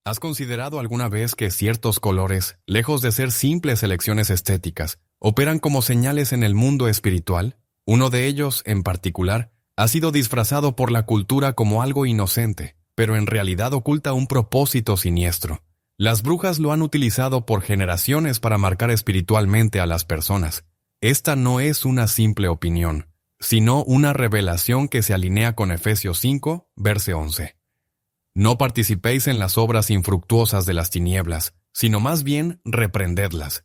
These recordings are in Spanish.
¿Has considerado alguna vez que ciertos colores, lejos de ser simples elecciones estéticas, operan como señales en el mundo espiritual? Uno de ellos, en particular, ha sido disfrazado por la cultura como algo inocente, pero en realidad oculta un propósito siniestro. Las brujas lo han utilizado por generaciones para marcar espiritualmente a las personas. Esta no es una simple opinión, sino una revelación que se alinea con Efesios 5, verso 11. No participéis en las obras infructuosas de las tinieblas, sino más bien reprendedlas.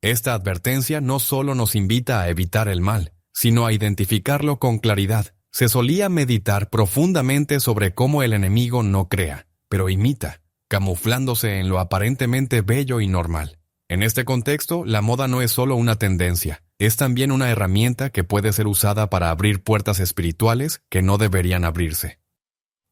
Esta advertencia no solo nos invita a evitar el mal, sino a identificarlo con claridad. Se solía meditar profundamente sobre cómo el enemigo no crea, pero imita, camuflándose en lo aparentemente bello y normal. En este contexto, la moda no es solo una tendencia, es también una herramienta que puede ser usada para abrir puertas espirituales que no deberían abrirse.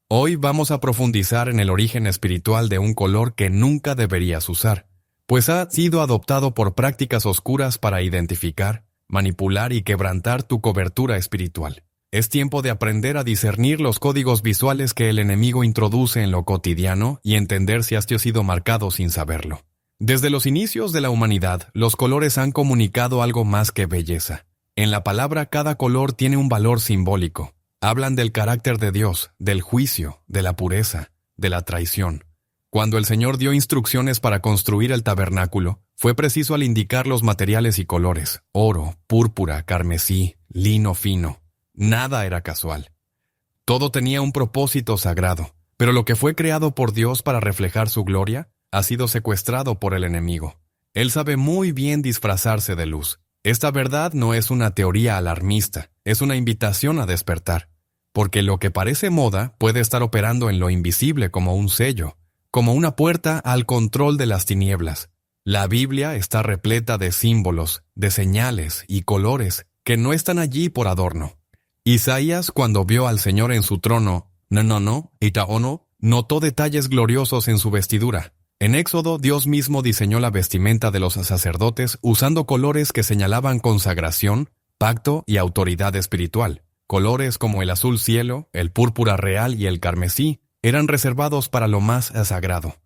Hoy vamos a profundizar en el origen espiritual de un color que nunca deberías usar, pues ha sido adoptado por prácticas oscuras para identificar, manipular y quebrantar tu cobertura espiritual. Es tiempo de aprender a discernir los códigos visuales que el enemigo introduce en lo cotidiano y entender si has sido marcado sin saberlo. Desde los inicios de la humanidad, los colores han comunicado algo más que belleza. En la palabra, cada color tiene un valor simbólico. Hablan del carácter de Dios, del juicio, de la pureza, de la traición. Cuando el Señor dio instrucciones para construir el tabernáculo, fue preciso al indicar los materiales y colores: oro, púrpura, carmesí, lino fino. Nada era casual. Todo tenía un propósito sagrado, pero lo que fue creado por Dios para reflejar su gloria ha sido secuestrado por el enemigo. Él sabe muy bien disfrazarse de luz. Esta verdad no es una teoría alarmista, es una invitación a despertar. Porque lo que parece moda puede estar operando en lo invisible como un sello, como una puerta al control de las tinieblas. La Biblia está repleta de símbolos, de señales y colores que no están allí por adorno. Isaías, cuando vio al Señor en su trono, notó detalles gloriosos en su vestidura. En Éxodo, Dios mismo diseñó la vestimenta de los sacerdotes usando colores que señalaban consagración, pacto y autoridad espiritual. Colores como el azul cielo, el púrpura real y el carmesí eran reservados para lo más sagrado.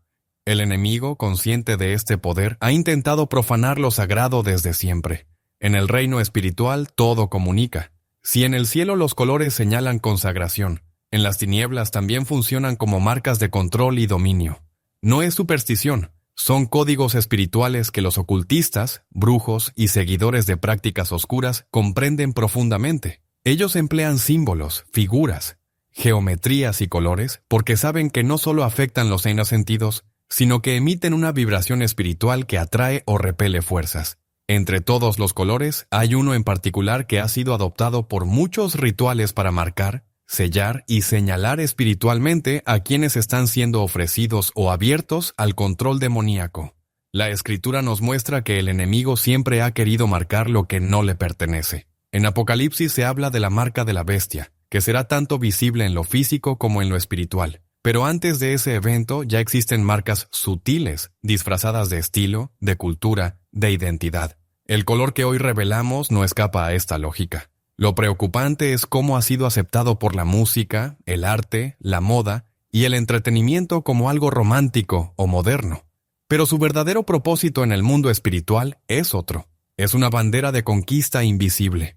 El enemigo, consciente de este poder, ha intentado profanar lo sagrado desde siempre. En el reino espiritual todo comunica. Si en el cielo los colores señalan consagración, en las tinieblas también funcionan como marcas de control y dominio. No es superstición, son códigos espirituales que los ocultistas, brujos y seguidores de prácticas oscuras comprenden profundamente. Ellos emplean símbolos, figuras, geometrías y colores porque saben que no solo afectan los 6 sentidos, sino que emiten una vibración espiritual que atrae o repele fuerzas. Entre todos los colores, hay uno en particular que ha sido adoptado por muchos rituales para marcar, sellar y señalar espiritualmente a quienes están siendo ofrecidos o abiertos al control demoníaco. La Escritura nos muestra que el enemigo siempre ha querido marcar lo que no le pertenece. En Apocalipsis se habla de la marca de la bestia, que será tanto visible en lo físico como en lo espiritual. Pero antes de ese evento ya existen marcas sutiles, disfrazadas de estilo, de cultura, de identidad. El color que hoy revelamos no escapa a esta lógica. Lo preocupante es cómo ha sido aceptado por la música, el arte, la moda y el entretenimiento como algo romántico o moderno. Pero su verdadero propósito en el mundo espiritual es otro. Es una bandera de conquista invisible.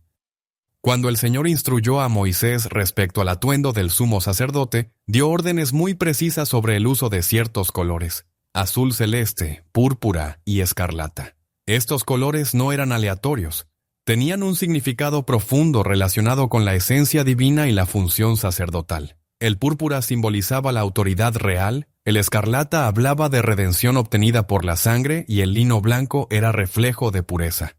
Cuando el Señor instruyó a Moisés respecto al atuendo del sumo sacerdote, dio órdenes muy precisas sobre el uso de ciertos colores: azul celeste, púrpura y escarlata. Estos colores no eran aleatorios. Tenían un significado profundo relacionado con la esencia divina y la función sacerdotal. El púrpura simbolizaba la autoridad real, el escarlata hablaba de redención obtenida por la sangre y el lino blanco era reflejo de pureza.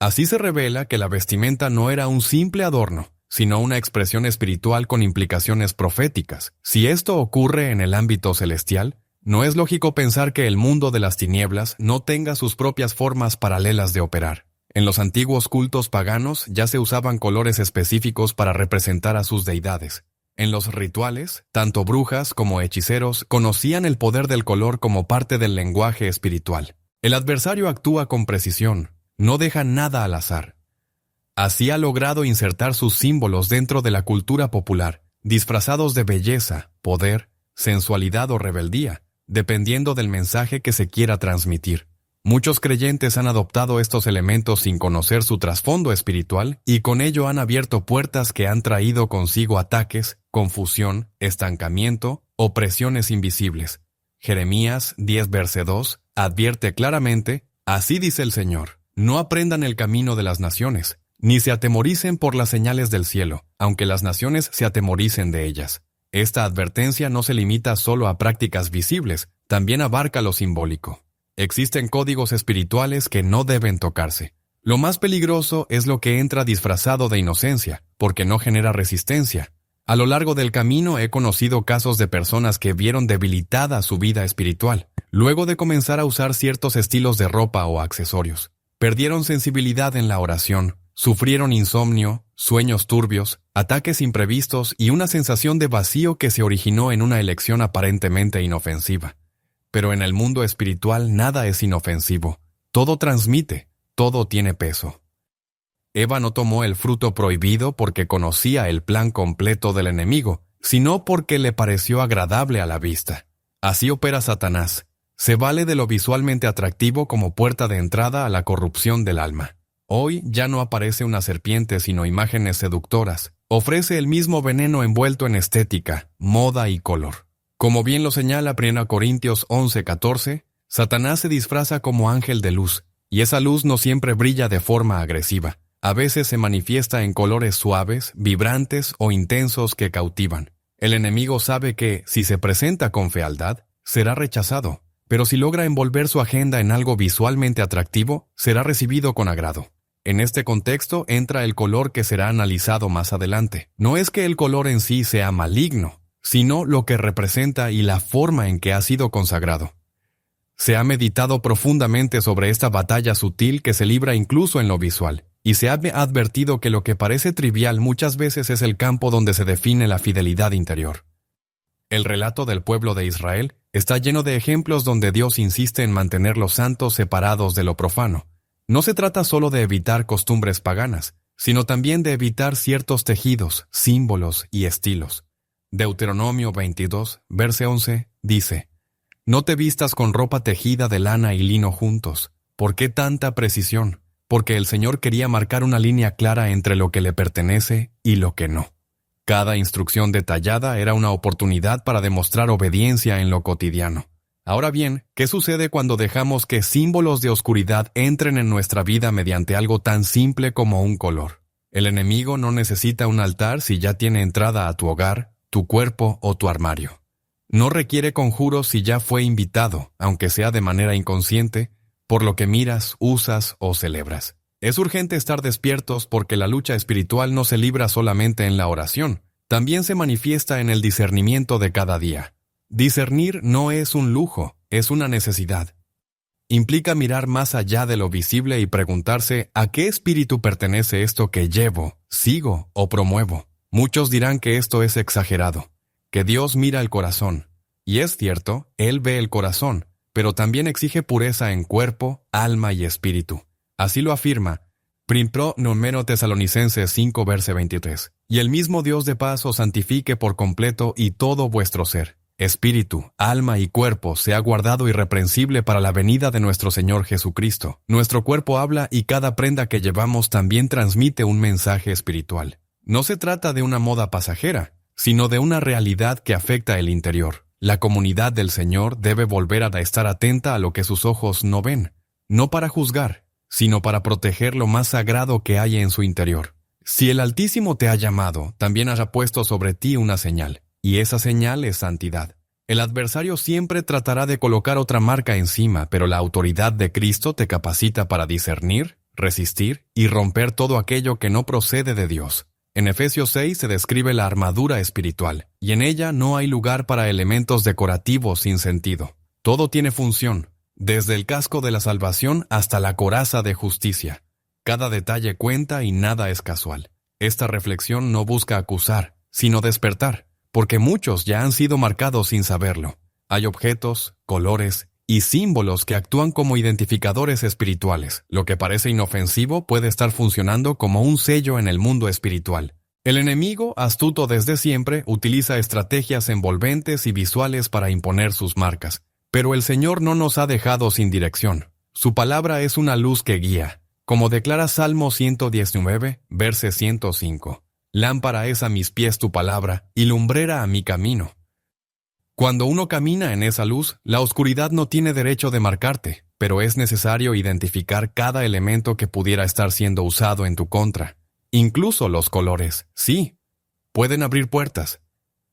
Así se revela que la vestimenta no era un simple adorno, sino una expresión espiritual con implicaciones proféticas. Si esto ocurre en el ámbito celestial, no es lógico pensar que el mundo de las tinieblas no tenga sus propias formas paralelas de operar. En los antiguos cultos paganos ya se usaban colores específicos para representar a sus deidades. En los rituales, tanto brujas como hechiceros conocían el poder del color como parte del lenguaje espiritual. El adversario actúa con precisión, no deja nada al azar. Así ha logrado insertar sus símbolos dentro de la cultura popular, disfrazados de belleza, poder, sensualidad o rebeldía, dependiendo del mensaje que se quiera transmitir. Muchos creyentes han adoptado estos elementos sin conocer su trasfondo espiritual y con ello han abierto puertas que han traído consigo ataques, confusión, estancamiento o presiones invisibles. Jeremías 10, verso 2 advierte claramente: así dice el Señor, no aprendan el camino de las naciones, ni se atemoricen por las señales del cielo, aunque las naciones se atemoricen de ellas. Esta advertencia no se limita solo a prácticas visibles, también abarca lo simbólico. Existen códigos espirituales que no deben tocarse. Lo más peligroso es lo que entra disfrazado de inocencia, porque no genera resistencia. A lo largo del camino he conocido casos de personas que vieron debilitada su vida espiritual, luego de comenzar a usar ciertos estilos de ropa o accesorios. Perdieron sensibilidad en la oración, sufrieron insomnio, sueños turbios, ataques imprevistos y una sensación de vacío que se originó en una elección aparentemente inofensiva. Pero en el mundo espiritual nada es inofensivo. Todo transmite, todo tiene peso. Eva no tomó el fruto prohibido porque conocía el plan completo del enemigo, sino porque le pareció agradable a la vista. Así opera Satanás. Se vale de lo visualmente atractivo como puerta de entrada a la corrupción del alma. Hoy ya no aparece una serpiente sino imágenes seductoras. Ofrece el mismo veneno envuelto en estética, moda y color. Como bien lo señala 1 Corintios 11:14, Satanás se disfraza como ángel de luz, y esa luz no siempre brilla de forma agresiva. A veces se manifiesta en colores suaves, vibrantes o intensos que cautivan. El enemigo sabe que, si se presenta con fealdad, será rechazado, pero si logra envolver su agenda en algo visualmente atractivo, será recibido con agrado. En este contexto entra el color que será analizado más adelante. No es que el color en sí sea maligno, sino lo que representa y la forma en que ha sido consagrado. Se ha meditado profundamente sobre esta batalla sutil que se libra incluso en lo visual, y se ha advertido que lo que parece trivial muchas veces es el campo donde se define la fidelidad interior. El relato del pueblo de Israel está lleno de ejemplos donde Dios insiste en mantener los santos separados de lo profano. No se trata solo de evitar costumbres paganas, sino también de evitar ciertos tejidos, símbolos y estilos. Deuteronomio 22, verso 11, dice: no te vistas con ropa tejida de lana y lino juntos. ¿Por qué tanta precisión? Porque el Señor quería marcar una línea clara entre lo que le pertenece y lo que no. Cada instrucción detallada era una oportunidad para demostrar obediencia en lo cotidiano. Ahora bien, ¿qué sucede cuando dejamos que símbolos de oscuridad entren en nuestra vida mediante algo tan simple como un color? El enemigo no necesita un altar si ya tiene entrada a tu hogar, tu cuerpo o tu armario. No requiere conjuros si ya fue invitado, aunque sea de manera inconsciente, por lo que miras, usas o celebras. Es urgente estar despiertos porque la lucha espiritual no se libra solamente en la oración, también se manifiesta en el discernimiento de cada día. Discernir no es un lujo, es una necesidad. Implica mirar más allá de lo visible y preguntarse ¿a qué espíritu pertenece esto que llevo, sigo o promuevo? Muchos dirán que esto es exagerado, que Dios mira el corazón. Y es cierto, Él ve el corazón, pero también exige pureza en cuerpo, alma y espíritu. Así lo afirma 1 Tesalonicenses 5, verso 23. Y el mismo Dios de paz os santifique por completo y todo vuestro ser, espíritu, alma y cuerpo sea guardado irreprensible para la venida de nuestro Señor Jesucristo. Nuestro cuerpo habla y cada prenda que llevamos también transmite un mensaje espiritual. No se trata de una moda pasajera, sino de una realidad que afecta el interior. La comunidad del Señor debe volver a estar atenta a lo que sus ojos no ven, no para juzgar, sino para proteger lo más sagrado que hay en su interior. Si el Altísimo te ha llamado, también ha puesto sobre ti una señal, y esa señal es santidad. El adversario siempre tratará de colocar otra marca encima, pero la autoridad de Cristo te capacita para discernir, resistir y romper todo aquello que no procede de Dios. En Efesios 6 se describe la armadura espiritual, y en ella no hay lugar para elementos decorativos sin sentido. Todo tiene función, desde el casco de la salvación hasta la coraza de justicia. Cada detalle cuenta y nada es casual. Esta reflexión no busca acusar, sino despertar, porque muchos ya han sido marcados sin saberlo. Hay objetos, colores y símbolos que actúan como identificadores espirituales. Lo que parece inofensivo puede estar funcionando como un sello en el mundo espiritual. El enemigo, astuto desde siempre, utiliza estrategias envolventes y visuales para imponer sus marcas. Pero el Señor no nos ha dejado sin dirección. Su palabra es una luz que guía, como declara Salmo 119, verse 105. Lámpara es a mis pies tu palabra y lumbrera a mi camino. Cuando uno camina en esa luz, la oscuridad no tiene derecho de marcarte, pero es necesario identificar cada elemento que pudiera estar siendo usado en tu contra. Incluso los colores, sí, pueden abrir puertas.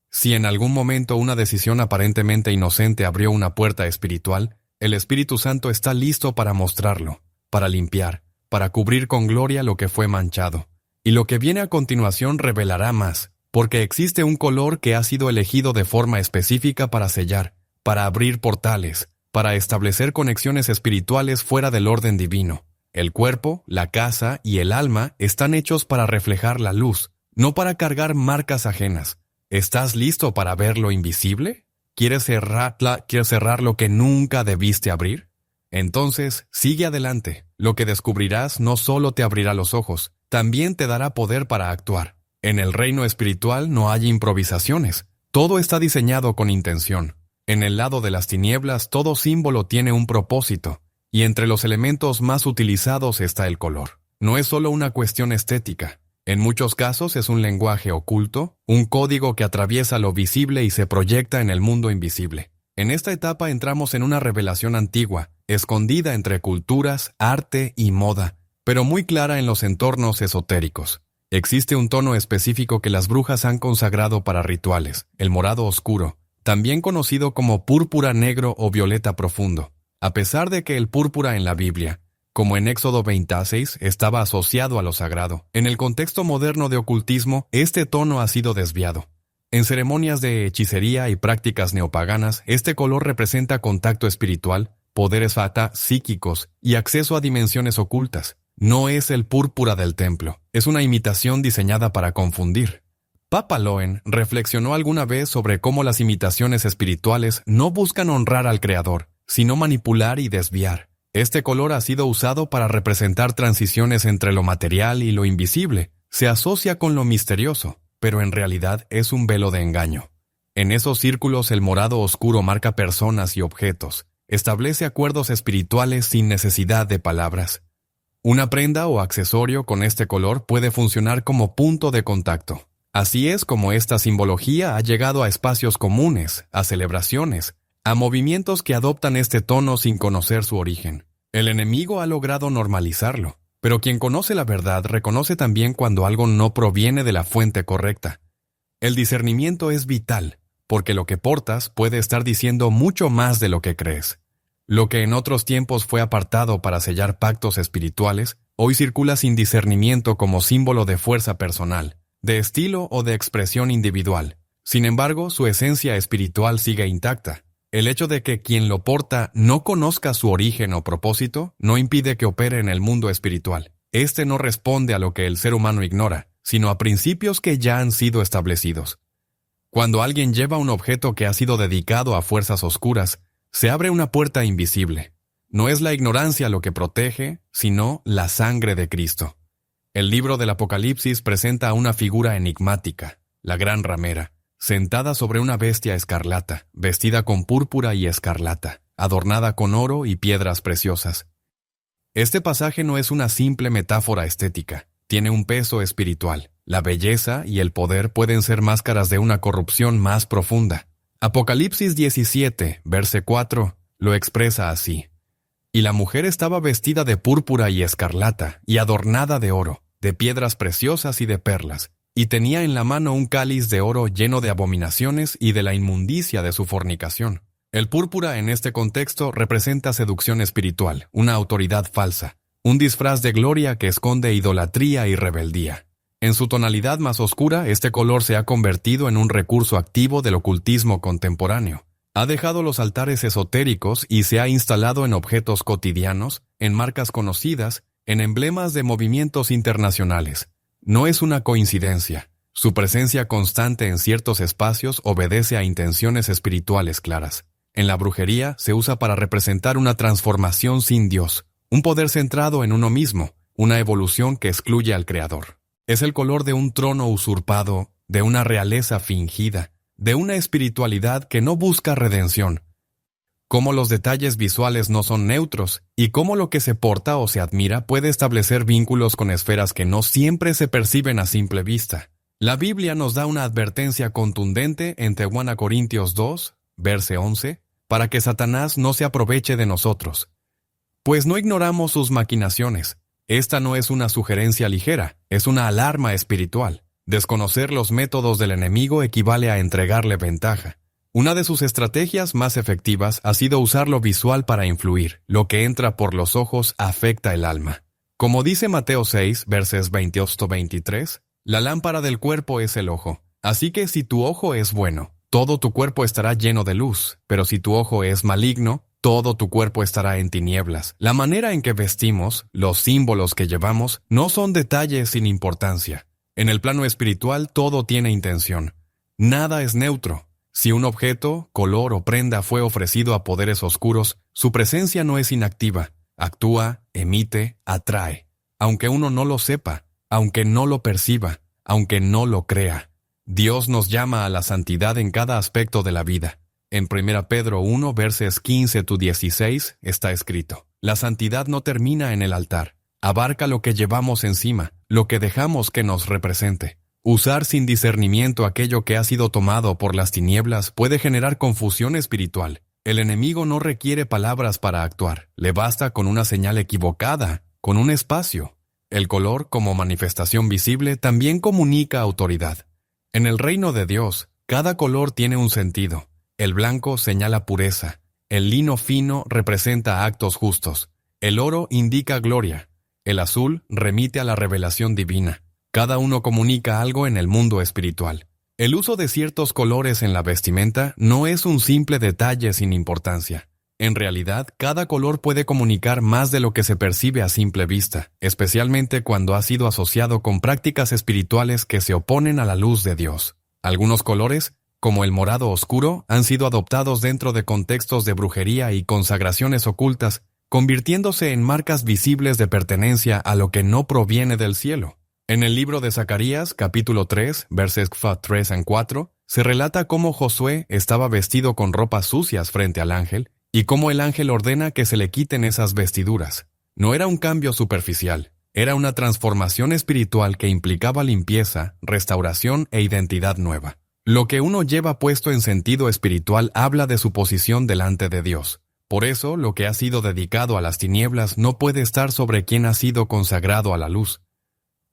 Si en algún momento una decisión aparentemente inocente abrió una puerta espiritual, el Espíritu Santo está listo para mostrarlo, para limpiar, para cubrir con gloria lo que fue manchado. Y lo que viene a continuación revelará más, porque existe un color que ha sido elegido de forma específica para sellar, para abrir portales, para establecer conexiones espirituales fuera del orden divino. El cuerpo, la casa y el alma están hechos para reflejar la luz, no para cargar marcas ajenas. ¿Estás listo para ver lo invisible? ¿Quieres cerrar lo que nunca debiste abrir? Entonces, sigue adelante. Lo que descubrirás no solo te abrirá los ojos, también te dará poder para actuar. En el reino espiritual no hay improvisaciones. Todo está diseñado con intención. En el lado de las tinieblas, todo símbolo tiene un propósito, y entre los elementos más utilizados está el color. No es solo una cuestión estética. En muchos casos es un lenguaje oculto, un código que atraviesa lo visible y se proyecta en el mundo invisible. En esta etapa entramos en una revelación antigua, escondida entre culturas, arte y moda, pero muy clara en los entornos esotéricos. Existe un tono específico que las brujas han consagrado para rituales, el morado oscuro, también conocido como púrpura negro o violeta profundo. A pesar de que el púrpura en la Biblia, como en Éxodo 26, estaba asociado a lo sagrado, en el contexto moderno de ocultismo, este tono ha sido desviado. En ceremonias de hechicería y prácticas neopaganas, este color representa contacto espiritual, poderes psíquicos y acceso a dimensiones ocultas. No es el púrpura del templo, es una imitación diseñada para confundir. Papa Loen reflexionó alguna vez sobre cómo las imitaciones espirituales no buscan honrar al Creador, sino manipular y desviar. Este color ha sido usado para representar transiciones entre lo material y lo invisible. Se asocia con lo misterioso, pero en realidad es un velo de engaño. En esos círculos el morado oscuro marca personas y objetos, establece acuerdos espirituales sin necesidad de palabras. Una prenda o accesorio con este color puede funcionar como punto de contacto. Así es como esta simbología ha llegado a espacios comunes, a celebraciones, a movimientos que adoptan este tono sin conocer su origen. El enemigo ha logrado normalizarlo, pero quien conoce la verdad reconoce también cuando algo no proviene de la fuente correcta. El discernimiento es vital, porque lo que portas puede estar diciendo mucho más de lo que crees. Lo que en otros tiempos fue apartado para sellar pactos espirituales, hoy circula sin discernimiento como símbolo de fuerza personal, de estilo o de expresión individual. Sin embargo, su esencia espiritual sigue intacta. El hecho de que quien lo porta no conozca su origen o propósito no impide que opere en el mundo espiritual. Este no responde a lo que el ser humano ignora, sino a principios que ya han sido establecidos. Cuando alguien lleva un objeto que ha sido dedicado a fuerzas oscuras, se abre una puerta invisible. No es la ignorancia lo que protege, sino la sangre de Cristo. El libro del Apocalipsis presenta a una figura enigmática, la gran ramera, sentada sobre una bestia escarlata, vestida con púrpura y escarlata, adornada con oro y piedras preciosas. Este pasaje no es una simple metáfora estética, tiene un peso espiritual. La belleza y el poder pueden ser máscaras de una corrupción más profunda. Apocalipsis 17, verse 4, lo expresa así. Y la mujer estaba vestida de púrpura y escarlata, y adornada de oro, de piedras preciosas y de perlas, y tenía en la mano un cáliz de oro lleno de abominaciones y de la inmundicia de su fornicación. El púrpura en este contexto representa seducción espiritual, una autoridad falsa, un disfraz de gloria que esconde idolatría y rebeldía. En su tonalidad más oscura, este color se ha convertido en un recurso activo del ocultismo contemporáneo. Ha dejado los altares esotéricos y se ha instalado en objetos cotidianos, en marcas conocidas, en emblemas de movimientos internacionales. No es una coincidencia. Su presencia constante en ciertos espacios obedece a intenciones espirituales claras. En la brujería se usa para representar una transformación sin Dios, un poder centrado en uno mismo, una evolución que excluye al Creador. Es el color de un trono usurpado, de una realeza fingida, de una espiritualidad que no busca redención. cómo los detalles visuales no son neutros y cómo lo que se porta o se admira puede establecer vínculos con esferas que no siempre se perciben a simple vista. La Biblia nos da una advertencia contundente en 2 Corintios 2, verso 11, para que Satanás no se aproveche de nosotros. Pues no ignoramos sus maquinaciones. Esta no es una sugerencia ligera, es una alarma espiritual. Desconocer los métodos del enemigo equivale a entregarle ventaja. Una de sus estrategias más efectivas ha sido usar lo visual para influir. Lo que entra por los ojos afecta el alma. Como dice Mateo 6, versos 28-23, la lámpara del cuerpo es el ojo. Así que si tu ojo es bueno, todo tu cuerpo estará lleno de luz, pero si tu ojo es maligno, todo tu cuerpo estará en tinieblas. La manera en que vestimos, los símbolos que llevamos, no son detalles sin importancia. En el plano espiritual todo tiene intención. Nada es neutro. Si un objeto, color o prenda fue ofrecido a poderes oscuros, su presencia no es inactiva. Actúa, emite, atrae. Aunque uno no lo sepa, aunque no lo perciba, aunque no lo crea. Dios nos llama a la santidad en cada aspecto de la vida. En 1 Pedro 1, versos 15-16 está escrito: la santidad no termina en el altar. Abarca lo que llevamos encima, lo que dejamos que nos represente. Usar sin discernimiento aquello que ha sido tomado por las tinieblas puede generar confusión espiritual. El enemigo no requiere palabras para actuar. Le basta con una señal equivocada, con un espacio. El color, como manifestación visible, también comunica autoridad. En el reino de Dios, cada color tiene un sentido. El blanco señala pureza. El lino fino representa actos justos. El oro indica gloria. El azul remite a la revelación divina. Cada uno comunica algo en el mundo espiritual. El uso de ciertos colores en la vestimenta no es un simple detalle sin importancia. En realidad, cada color puede comunicar más de lo que se percibe a simple vista, especialmente cuando ha sido asociado con prácticas espirituales que se oponen a la luz de Dios. Algunos colores, como el morado oscuro, han sido adoptados dentro de contextos de brujería y consagraciones ocultas, convirtiéndose en marcas visibles de pertenencia a lo que no proviene del cielo. En el libro de Zacarías, capítulo 3, versos 3-4, se relata cómo Josué estaba vestido con ropas sucias frente al ángel y cómo el ángel ordena que se le quiten esas vestiduras. No era un cambio superficial, era una transformación espiritual que implicaba limpieza, restauración e identidad nueva. Lo que uno lleva puesto en sentido espiritual habla de su posición delante de Dios. Por eso, lo que ha sido dedicado a las tinieblas no puede estar sobre quien ha sido consagrado a la luz.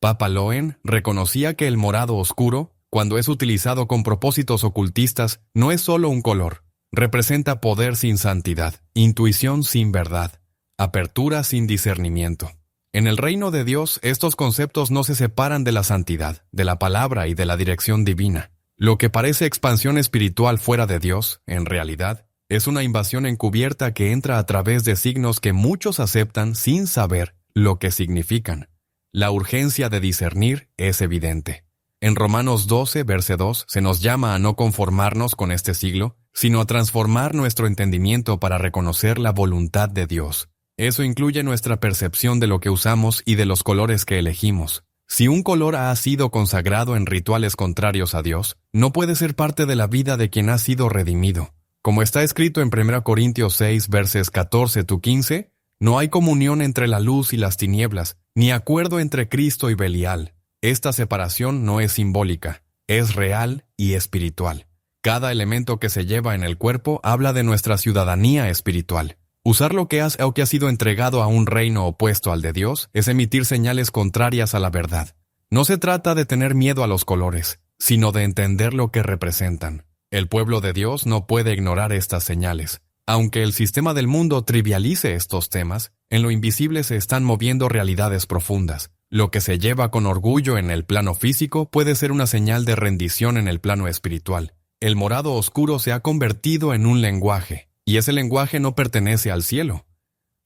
Papa Loen reconocía que el morado oscuro, cuando es utilizado con propósitos ocultistas, no es solo un color. Representa poder sin santidad, intuición sin verdad, apertura sin discernimiento. En el reino de Dios, estos conceptos no se separan de la santidad, de la palabra y de la dirección divina. Lo que parece expansión espiritual fuera de Dios, en realidad, es una invasión encubierta que entra a través de signos que muchos aceptan sin saber lo que significan. La urgencia de discernir es evidente. En Romanos 12, verso 2, se nos llama a no conformarnos con este siglo, sino a transformar nuestro entendimiento para reconocer la voluntad de Dios. Eso incluye nuestra percepción de lo que usamos y de los colores que elegimos. Si un color ha sido consagrado en rituales contrarios a Dios, no puede ser parte de la vida de quien ha sido redimido. Como está escrito en 1 Corintios 6, versos 14-15, no hay comunión entre la luz y las tinieblas, ni acuerdo entre Cristo y Belial. Esta separación no es simbólica, es real y espiritual. Cada elemento que se lleva en el cuerpo habla de nuestra ciudadanía espiritual. Usar lo que ha sido entregado a un reino opuesto al de Dios es emitir señales contrarias a la verdad. No se trata de tener miedo a los colores, sino de entender lo que representan. El pueblo de Dios no puede ignorar estas señales. Aunque el sistema del mundo trivialice estos temas, en lo invisible se están moviendo realidades profundas. Lo que se lleva con orgullo en el plano físico puede ser una señal de rendición en el plano espiritual. El morado oscuro se ha convertido en un lenguaje, y ese lenguaje no pertenece al cielo.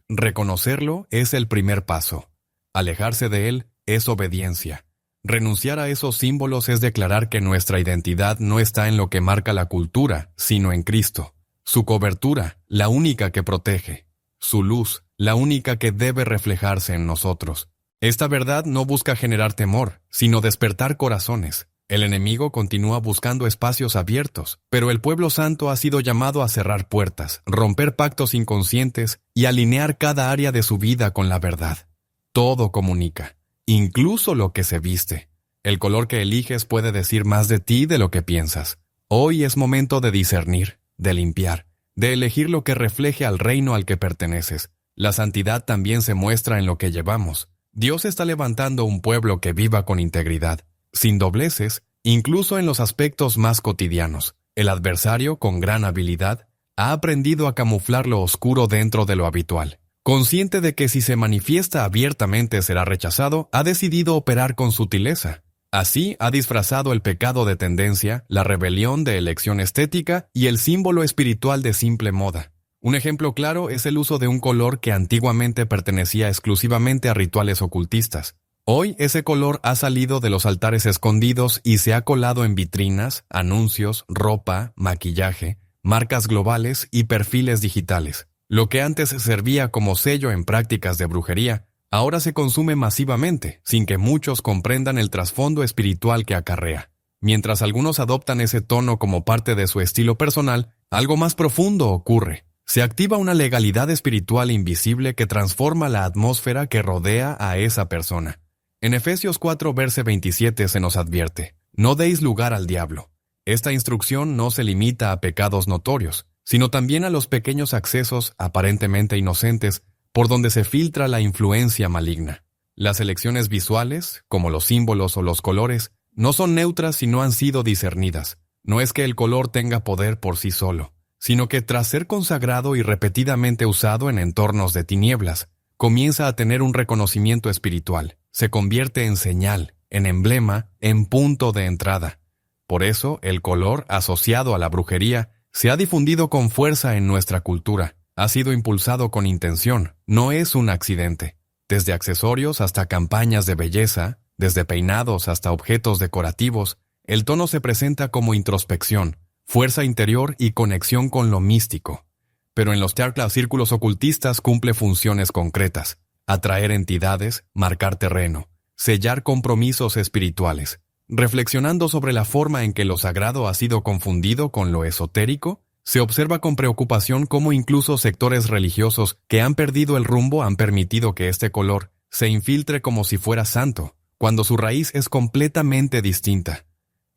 Reconocerlo es el primer paso. Alejarse de él es obediencia. Renunciar a esos símbolos es declarar que nuestra identidad no está en lo que marca la cultura, sino en Cristo. Su cobertura, la única que protege. Su luz, la única que debe reflejarse en nosotros. Esta verdad no busca generar temor, sino despertar corazones. El enemigo continúa buscando espacios abiertos, pero el pueblo santo ha sido llamado a cerrar puertas, romper pactos inconscientes y alinear cada área de su vida con la verdad. Todo comunica, incluso lo que se viste. El color que eliges puede decir más de ti de lo que piensas. Hoy es momento de discernir, de limpiar, de elegir lo que refleje al reino al que perteneces. La santidad también se muestra en lo que llevamos. Dios está levantando un pueblo que viva con integridad, sin dobleces, incluso en los aspectos más cotidianos. El adversario, con gran habilidad, ha aprendido a camuflar lo oscuro dentro de lo habitual. Consciente de que si se manifiesta abiertamente será rechazado, ha decidido operar con sutileza. Así ha disfrazado el pecado de tendencia, la rebelión de elección estética y el símbolo espiritual de simple moda. Un ejemplo claro es el uso de un color que antiguamente pertenecía exclusivamente a rituales ocultistas. Hoy ese color ha salido de los altares escondidos y se ha colado en vitrinas, anuncios, ropa, maquillaje, marcas globales y perfiles digitales. Lo que antes servía como sello en prácticas de brujería, ahora se consume masivamente, sin que muchos comprendan el trasfondo espiritual que acarrea. Mientras algunos adoptan ese tono como parte de su estilo personal, algo más profundo ocurre. Se activa una legalidad espiritual invisible que transforma la atmósfera que rodea a esa persona. En Efesios 4, verso 27 se nos advierte: no deis lugar al diablo. Esta instrucción no se limita a pecados notorios, sino también a los pequeños accesos aparentemente inocentes por donde se filtra la influencia maligna. Las elecciones visuales, como los símbolos o los colores, no son neutras si no han sido discernidas. No es que el color tenga poder por sí solo, sino que tras ser consagrado y repetidamente usado en entornos de tinieblas, comienza a tener un reconocimiento espiritual. Se convierte en señal, en emblema, en punto de entrada. Por eso, el color, asociado a la brujería, se ha difundido con fuerza en nuestra cultura. Ha sido impulsado con intención, no es un accidente. Desde accesorios hasta campañas de belleza, desde peinados hasta objetos decorativos, el tono se presenta como introspección, fuerza interior y conexión con lo místico. Pero en los círculos ocultistas cumple funciones concretas: atraer entidades, marcar terreno, sellar compromisos espirituales. Reflexionando sobre la forma en que lo sagrado ha sido confundido con lo esotérico, se observa con preocupación cómo incluso sectores religiosos que han perdido el rumbo han permitido que este color se infiltre como si fuera santo, cuando su raíz es completamente distinta.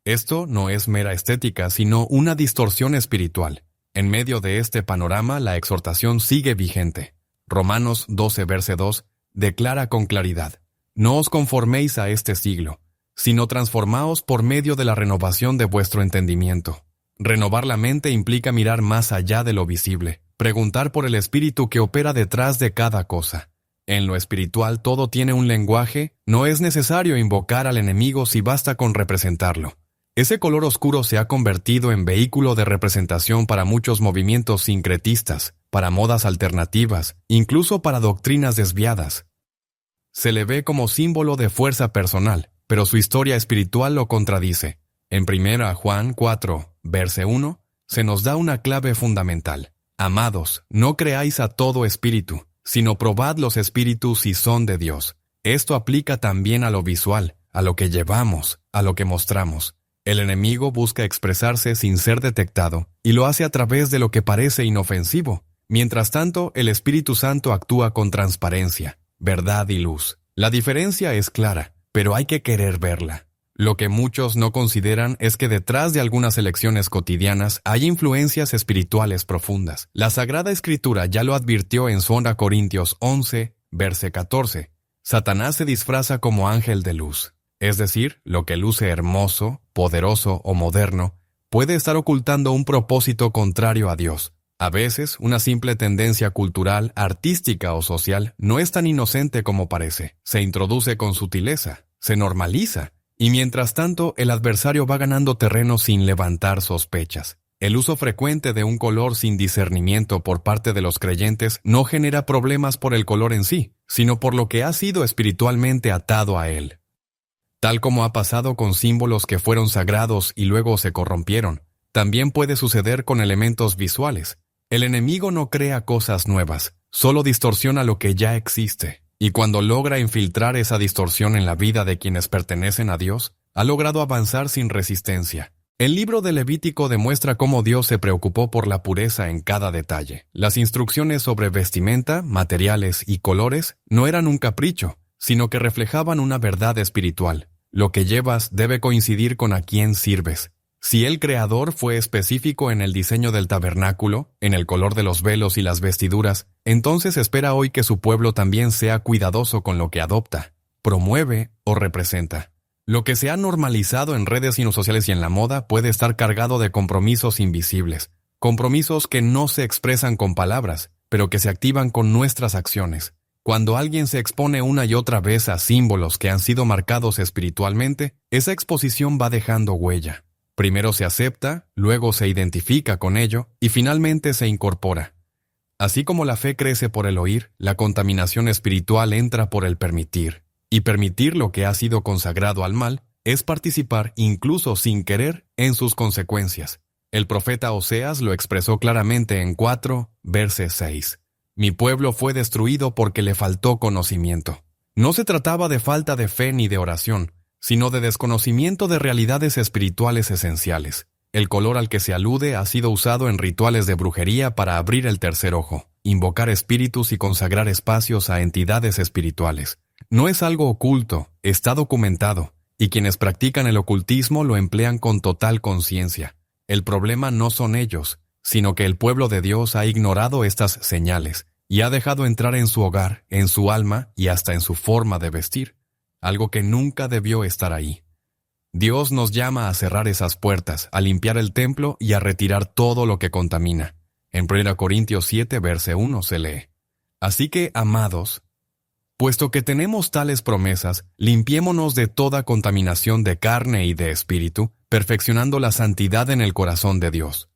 Esto no es mera estética, sino una distorsión espiritual. En medio de este panorama, la exhortación sigue vigente. Romanos 12, verso 2, declara con claridad: no os conforméis a este siglo, sino transformaos por medio de la renovación de vuestro entendimiento. Renovar la mente implica mirar más allá de lo visible, preguntar por el espíritu que opera detrás de cada cosa. En lo espiritual todo tiene un lenguaje, no es necesario invocar al enemigo si basta con representarlo. Ese color oscuro se ha convertido en vehículo de representación para muchos movimientos sincretistas, para modas alternativas, incluso para doctrinas desviadas. Se le ve como símbolo de fuerza personal, pero su historia espiritual lo contradice. En 1 Juan 4, verso 1, se nos da una clave fundamental: amados, no creáis a todo espíritu, sino probad los espíritus si son de Dios. Esto aplica también a lo visual, a lo que llevamos, a lo que mostramos. El enemigo busca expresarse sin ser detectado, y lo hace a través de lo que parece inofensivo. Mientras tanto, el Espíritu Santo actúa con transparencia, verdad y luz. La diferencia es clara, pero hay que querer verla. Lo que muchos no consideran es que detrás de algunas elecciones cotidianas hay influencias espirituales profundas. La Sagrada Escritura ya lo advirtió en 2 Corintios 11, verso 14. Satanás se disfraza como ángel de luz. Es decir, lo que luce hermoso, poderoso o moderno, puede estar ocultando un propósito contrario a Dios. A veces, una simple tendencia cultural, artística o social no es tan inocente como parece. Se introduce con sutileza, se normaliza, y mientras tanto el adversario va ganando terreno sin levantar sospechas. El uso frecuente de un color sin discernimiento por parte de los creyentes no genera problemas por el color en sí, sino por lo que ha sido espiritualmente atado a él. Tal como ha pasado con símbolos que fueron sagrados y luego se corrompieron, también puede suceder con elementos visuales. El enemigo no crea cosas nuevas, solo distorsiona lo que ya existe. Y cuando logra infiltrar esa distorsión en la vida de quienes pertenecen a Dios, Ha logrado avanzar sin resistencia. El libro de Levítico demuestra cómo Dios se preocupó por la pureza en cada detalle. Las instrucciones sobre vestimenta, materiales y colores no eran un capricho, sino que reflejaban una verdad espiritual. Lo que llevas debe coincidir con a quién sirves. Si el Creador fue específico en el diseño del tabernáculo, en el color de los velos y las vestiduras, entonces espera hoy que su pueblo también sea cuidadoso con lo que adopta, promueve o representa. Lo que se ha normalizado en redes sociales y en la moda puede estar cargado de compromisos invisibles, compromisos que no se expresan con palabras, pero que se activan con nuestras acciones. Cuando alguien se expone una y otra vez a símbolos que han sido marcados espiritualmente, esa exposición va dejando huella. Primero se acepta, luego se identifica con ello y finalmente se incorpora. Así como la fe crece por el oír, la contaminación espiritual entra por el permitir. Y permitir lo que ha sido consagrado al mal es participar, incluso sin querer, en sus consecuencias. El profeta Oseas lo expresó claramente en 4, verso 6. Mi pueblo fue destruido porque le faltó conocimiento. No se trataba de falta de fe ni de oración, sino de desconocimiento de realidades espirituales esenciales. El color al que se alude ha sido usado en rituales de brujería para abrir el tercer ojo, invocar espíritus y consagrar espacios a entidades espirituales. No es algo oculto, está documentado, y quienes practican el ocultismo lo emplean con total conciencia. El problema no son ellos, sino que el pueblo de Dios ha ignorado estas señales y ha dejado entrar en su hogar, en su alma y hasta en su forma de vestir, algo que nunca debió estar ahí. Dios nos llama a cerrar esas puertas, a limpiar el templo y a retirar todo lo que contamina. En 1 Corintios 7, verso 1 se lee: Así que, amados, puesto que tenemos tales promesas, limpiémonos de toda contaminación de carne y de espíritu, perfeccionando la santidad en el corazón de Dios.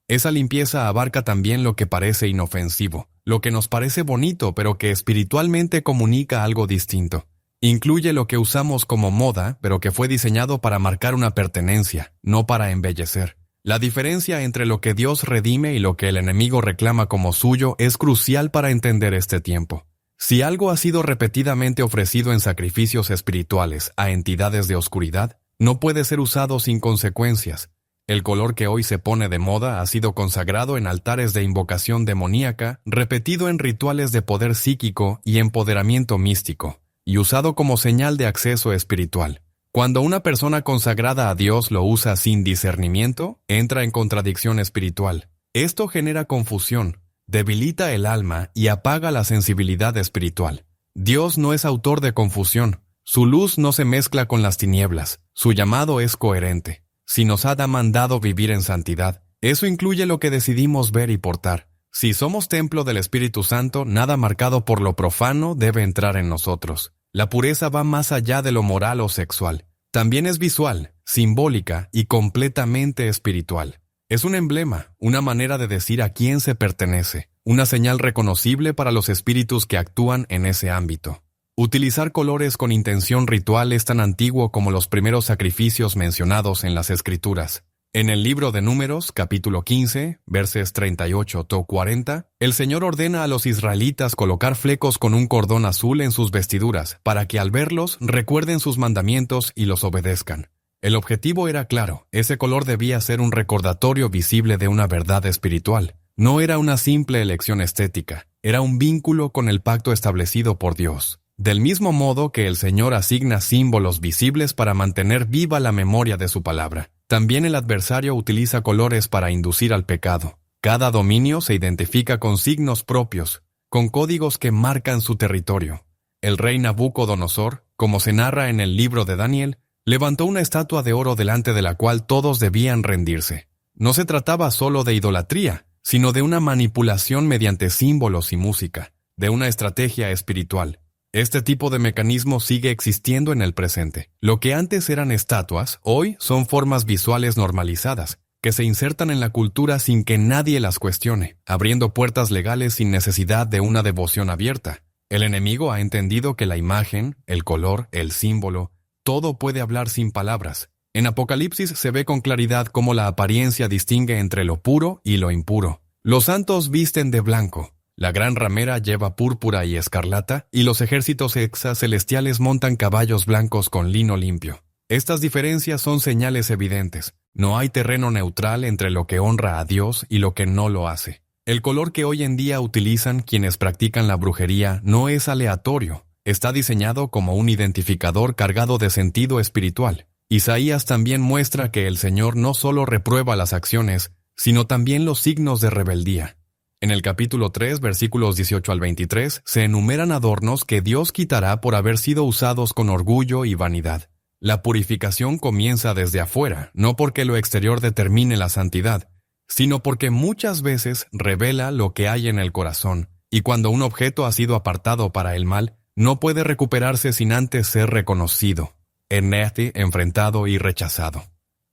Esa limpieza abarca también lo que parece inofensivo, lo que nos parece bonito pero que espiritualmente comunica algo distinto. Incluye lo que usamos como moda, pero que fue diseñado para marcar una pertenencia, no para embellecer. La diferencia entre lo que Dios redime y lo que el enemigo reclama como suyo es crucial para entender este tiempo. Si algo ha sido repetidamente ofrecido en sacrificios espirituales a entidades de oscuridad, no puede ser usado sin consecuencias. El color que hoy se pone de moda ha sido consagrado en altares de invocación demoníaca, repetido en rituales de poder psíquico y empoderamiento místico, y usado como señal de acceso espiritual. Cuando una persona consagrada a Dios lo usa sin discernimiento, entra en contradicción espiritual. Esto genera confusión, debilita el alma y apaga la sensibilidad espiritual. Dios no es autor de confusión. Su luz no se mezcla con las tinieblas. Su llamado es coherente. Si nos ha mandado vivir en santidad, eso incluye lo que decidimos ver y portar. Si somos templo del Espíritu Santo, nada marcado por lo profano debe entrar en nosotros. La pureza va más allá de lo moral o sexual. También es visual, simbólica y completamente espiritual. Es un emblema, una manera de decir a quién se pertenece, una señal reconocible para los espíritus que actúan en ese ámbito. Utilizar colores con intención ritual es tan antiguo como los primeros sacrificios mencionados en las Escrituras. En el libro de Números, capítulo 15, versos 38-40, el Señor ordena a los israelitas colocar flecos con un cordón azul en sus vestiduras, para que al verlos recuerden sus mandamientos y los obedezcan. El objetivo era claro, ese color debía ser un recordatorio visible de una verdad espiritual. No era una simple elección estética, era un vínculo con el pacto establecido por Dios. Del mismo modo que el Señor asigna símbolos visibles para mantener viva la memoria de su palabra, también el adversario utiliza colores para inducir al pecado. Cada dominio se identifica con signos propios, con códigos que marcan su territorio. El rey Nabucodonosor, como se narra en el libro de Daniel, levantó una estatua de oro delante de la cual todos debían rendirse. No se trataba solo de idolatría, sino de una manipulación mediante símbolos y música, de una estrategia espiritual. Este tipo de mecanismo sigue existiendo en el presente. Lo que antes eran estatuas, hoy son formas visuales normalizadas, que se insertan en la cultura sin que nadie las cuestione, abriendo puertas legales sin necesidad de una devoción abierta. El enemigo ha entendido que la imagen, el color, el símbolo, todo puede hablar sin palabras. En Apocalipsis se ve con claridad cómo la apariencia distingue entre lo puro y lo impuro. Los santos visten de blanco. La gran ramera lleva púrpura y escarlata, y los ejércitos exacelestiales montan caballos blancos con lino limpio. Estas diferencias son señales evidentes. No hay terreno neutral entre lo que honra a Dios y lo que no lo hace. El color que hoy en día utilizan quienes practican la brujería no es aleatorio. Está diseñado como un identificador cargado de sentido espiritual. Isaías también muestra que el Señor no solo reprueba las acciones, sino también los signos de rebeldía. En el capítulo 3, versículos 18 al 23, se enumeran adornos que Dios quitará por haber sido usados con orgullo y vanidad. La purificación comienza desde afuera, no porque lo exterior determine la santidad, sino porque muchas veces revela lo que hay en el corazón, y cuando un objeto ha sido apartado para el mal, no puede recuperarse sin antes ser reconocido, enfrentado y rechazado.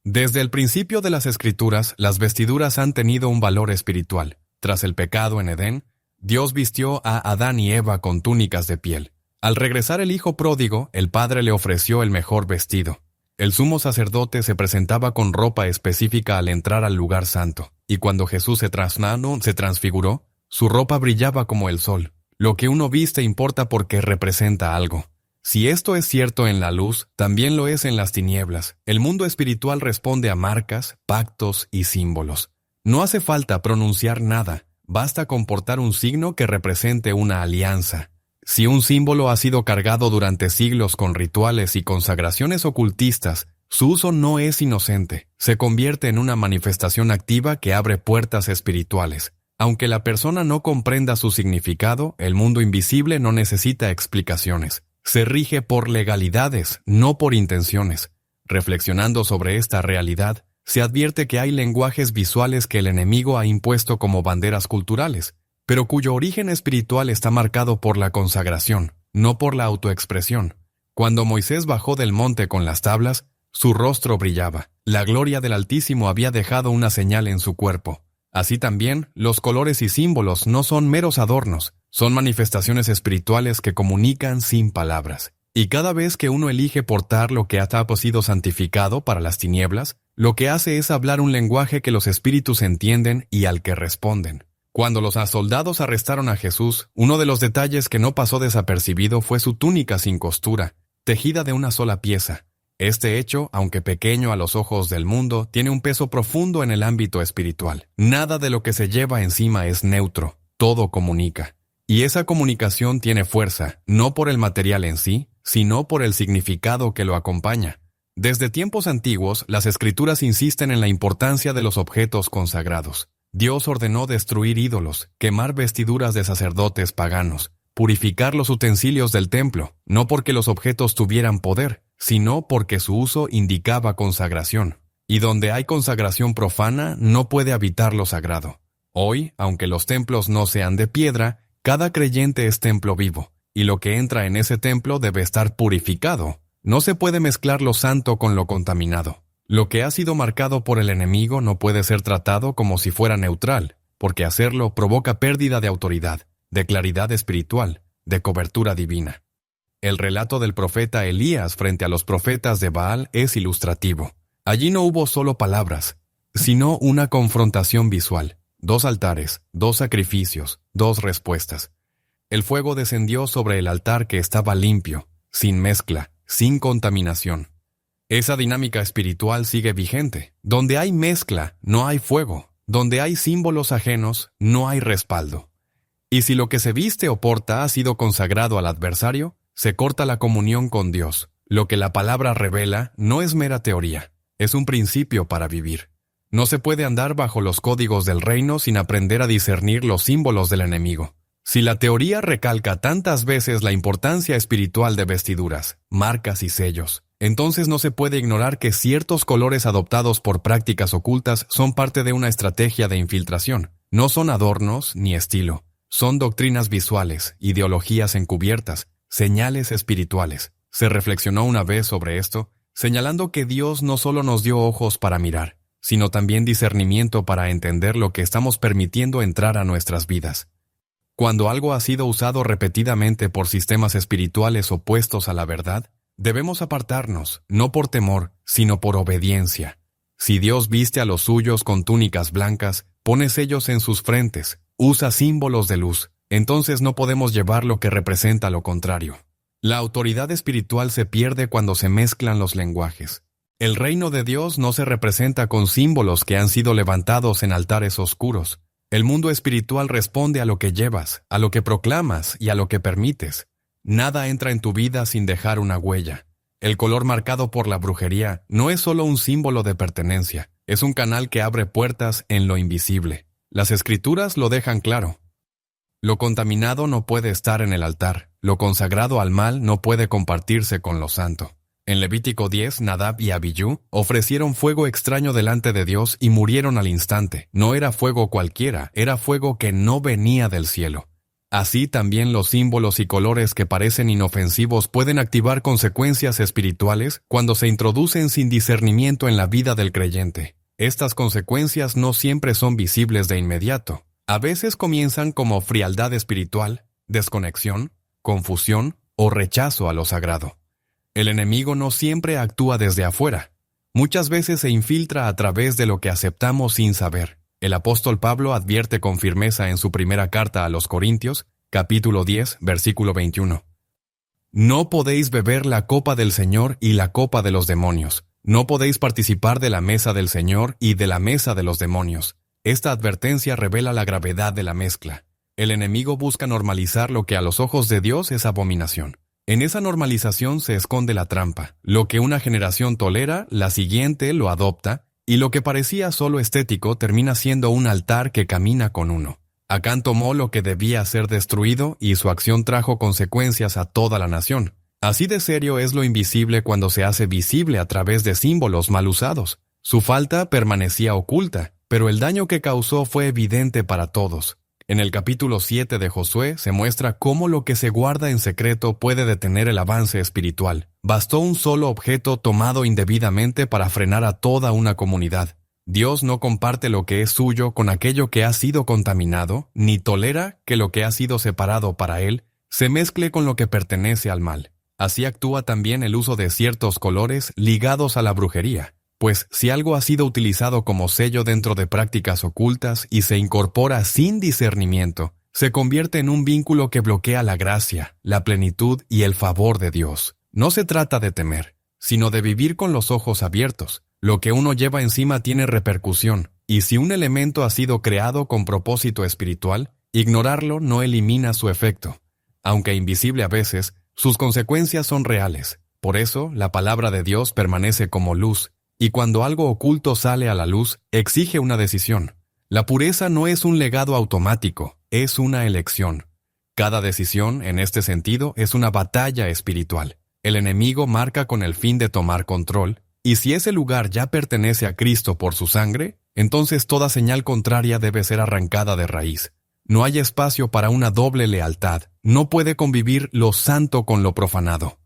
Desde el principio de las Escrituras, las vestiduras han tenido un valor espiritual. Tras el pecado en Edén, Dios vistió a Adán y Eva con túnicas de piel. Al regresar el hijo pródigo, el padre le ofreció el mejor vestido. El sumo sacerdote se presentaba con ropa específica al entrar al lugar santo, y cuando Jesús se transfiguró, su ropa brillaba como el sol. Lo que uno viste importa porque representa algo. Si esto es cierto en la luz, también lo es en las tinieblas. El mundo espiritual responde a marcas, pactos y símbolos. No hace falta pronunciar nada, basta con portar un signo que represente una alianza. Si un símbolo ha sido cargado durante siglos con rituales y consagraciones ocultistas, su uso no es inocente, se convierte en una manifestación activa que abre puertas espirituales. Aunque la persona no comprenda su significado, el mundo invisible no necesita explicaciones. Se rige por legalidades, no por intenciones. Reflexionando sobre esta realidad, se advierte que hay lenguajes visuales que el enemigo ha impuesto como banderas culturales, pero cuyo origen espiritual está marcado por la consagración, no por la autoexpresión. Cuando Moisés bajó del monte con las tablas, su rostro brillaba. La gloria del Altísimo había dejado una señal en su cuerpo. Así también, los colores y símbolos no son meros adornos, son manifestaciones espirituales que comunican sin palabras. Y cada vez que uno elige portar lo que ha sido santificado para las tinieblas, lo que hace es hablar un lenguaje que los espíritus entienden y al que responden. Cuando los soldados arrestaron a Jesús, uno de los detalles que no pasó desapercibido fue su túnica sin costura, tejida de una sola pieza. Este hecho, aunque pequeño a los ojos del mundo, tiene un peso profundo en el ámbito espiritual. Nada de lo que se lleva encima es neutro, todo comunica. Y esa comunicación tiene fuerza, no por el material en sí, sino por el significado que lo acompaña. Desde tiempos antiguos, las Escrituras insisten en la importancia de los objetos consagrados. Dios ordenó destruir ídolos, quemar vestiduras de sacerdotes paganos, purificar los utensilios del templo, no porque los objetos tuvieran poder, sino porque su uso indicaba consagración. Y donde hay consagración profana, no puede habitar lo sagrado. Hoy, aunque los templos no sean de piedra, cada creyente es templo vivo, y lo que entra en ese templo debe estar purificado. No se puede mezclar lo santo con lo contaminado. Lo que ha sido marcado por el enemigo no puede ser tratado como si fuera neutral, porque hacerlo provoca pérdida de autoridad, de claridad espiritual, de cobertura divina. El relato del profeta Elías frente a los profetas de Baal es ilustrativo. Allí no hubo solo palabras, sino una confrontación visual. 2 altares, 2 sacrificios, 2 respuestas. El fuego descendió sobre el altar que estaba limpio, sin mezcla, sin contaminación. Esa dinámica espiritual sigue vigente. Donde hay mezcla, no hay fuego. Donde hay símbolos ajenos, no hay respaldo. Y si lo que se viste o porta ha sido consagrado al adversario, se corta la comunión con Dios. Lo que la palabra revela no es mera teoría, es un principio para vivir. No se puede andar bajo los códigos del reino sin aprender a discernir los símbolos del enemigo. Si la teoría recalca tantas veces la importancia espiritual de vestiduras, marcas y sellos, entonces no se puede ignorar que ciertos colores adoptados por prácticas ocultas son parte de una estrategia de infiltración. No son adornos ni estilo, son doctrinas visuales, ideologías encubiertas, señales espirituales. Se reflexionó una vez sobre esto, señalando que Dios no solo nos dio ojos para mirar, sino también discernimiento para entender lo que estamos permitiendo entrar a nuestras vidas. Cuando algo ha sido usado repetidamente por sistemas espirituales opuestos a la verdad, debemos apartarnos, no por temor, sino por obediencia. Si Dios viste a los suyos con túnicas blancas, pone sellos en sus frentes, usa símbolos de luz, entonces no podemos llevar lo que representa lo contrario. La autoridad espiritual se pierde cuando se mezclan los lenguajes. El reino de Dios no se representa con símbolos que han sido levantados en altares oscuros. El mundo espiritual responde a lo que llevas, a lo que proclamas y a lo que permites. Nada entra en tu vida sin dejar una huella. El color marcado por la brujería no es solo un símbolo de pertenencia, es un canal que abre puertas en lo invisible. Las Escrituras lo dejan claro. Lo contaminado no puede estar en el altar, lo consagrado al mal no puede compartirse con lo santo. En Levítico 10, Nadab y Abiyú ofrecieron fuego extraño delante de Dios y murieron al instante. No era fuego cualquiera, era fuego que no venía del cielo. Así también los símbolos y colores que parecen inofensivos pueden activar consecuencias espirituales cuando se introducen sin discernimiento en la vida del creyente. Estas consecuencias no siempre son visibles de inmediato. A veces comienzan como frialdad espiritual, desconexión, confusión o rechazo a lo sagrado. El enemigo no siempre actúa desde afuera. Muchas veces se infiltra a través de lo que aceptamos sin saber. El apóstol Pablo advierte con firmeza en su primera carta a los Corintios, capítulo 10, versículo 21. No podéis beber la copa del Señor y la copa de los demonios. No podéis participar de la mesa del Señor y de la mesa de los demonios. Esta advertencia revela la gravedad de la mezcla. El enemigo busca normalizar lo que a los ojos de Dios es abominación. En esa normalización se esconde la trampa. Lo que una generación tolera, la siguiente lo adopta, y lo que parecía solo estético termina siendo un altar que camina con uno. Acán tomó lo que debía ser destruido y su acción trajo consecuencias a toda la nación. Así de serio es lo invisible cuando se hace visible a través de símbolos mal usados. Su falta permanecía oculta, pero el daño que causó fue evidente para todos. En el capítulo 7 de Josué se muestra cómo lo que se guarda en secreto puede detener el avance espiritual. Bastó un solo objeto tomado indebidamente para frenar a toda una comunidad. Dios no comparte lo que es suyo con aquello que ha sido contaminado, ni tolera que lo que ha sido separado para Él se mezcle con lo que pertenece al mal. Así actúa también el uso de ciertos colores ligados a la brujería. Pues si algo ha sido utilizado como sello dentro de prácticas ocultas y se incorpora sin discernimiento, se convierte en un vínculo que bloquea la gracia, la plenitud y el favor de Dios. No se trata de temer, sino de vivir con los ojos abiertos. Lo que uno lleva encima tiene repercusión, y si un elemento ha sido creado con propósito espiritual, ignorarlo no elimina su efecto. Aunque invisible a veces, sus consecuencias son reales. Por eso, la palabra de Dios permanece como luz, y cuando algo oculto sale a la luz, exige una decisión. La pureza no es un legado automático, es una elección. Cada decisión, en este sentido, es una batalla espiritual. El enemigo marca con el fin de tomar control, y si ese lugar ya pertenece a Cristo por su sangre, entonces toda señal contraria debe ser arrancada de raíz. No hay espacio para una doble lealtad. No puede convivir lo santo con lo profanado.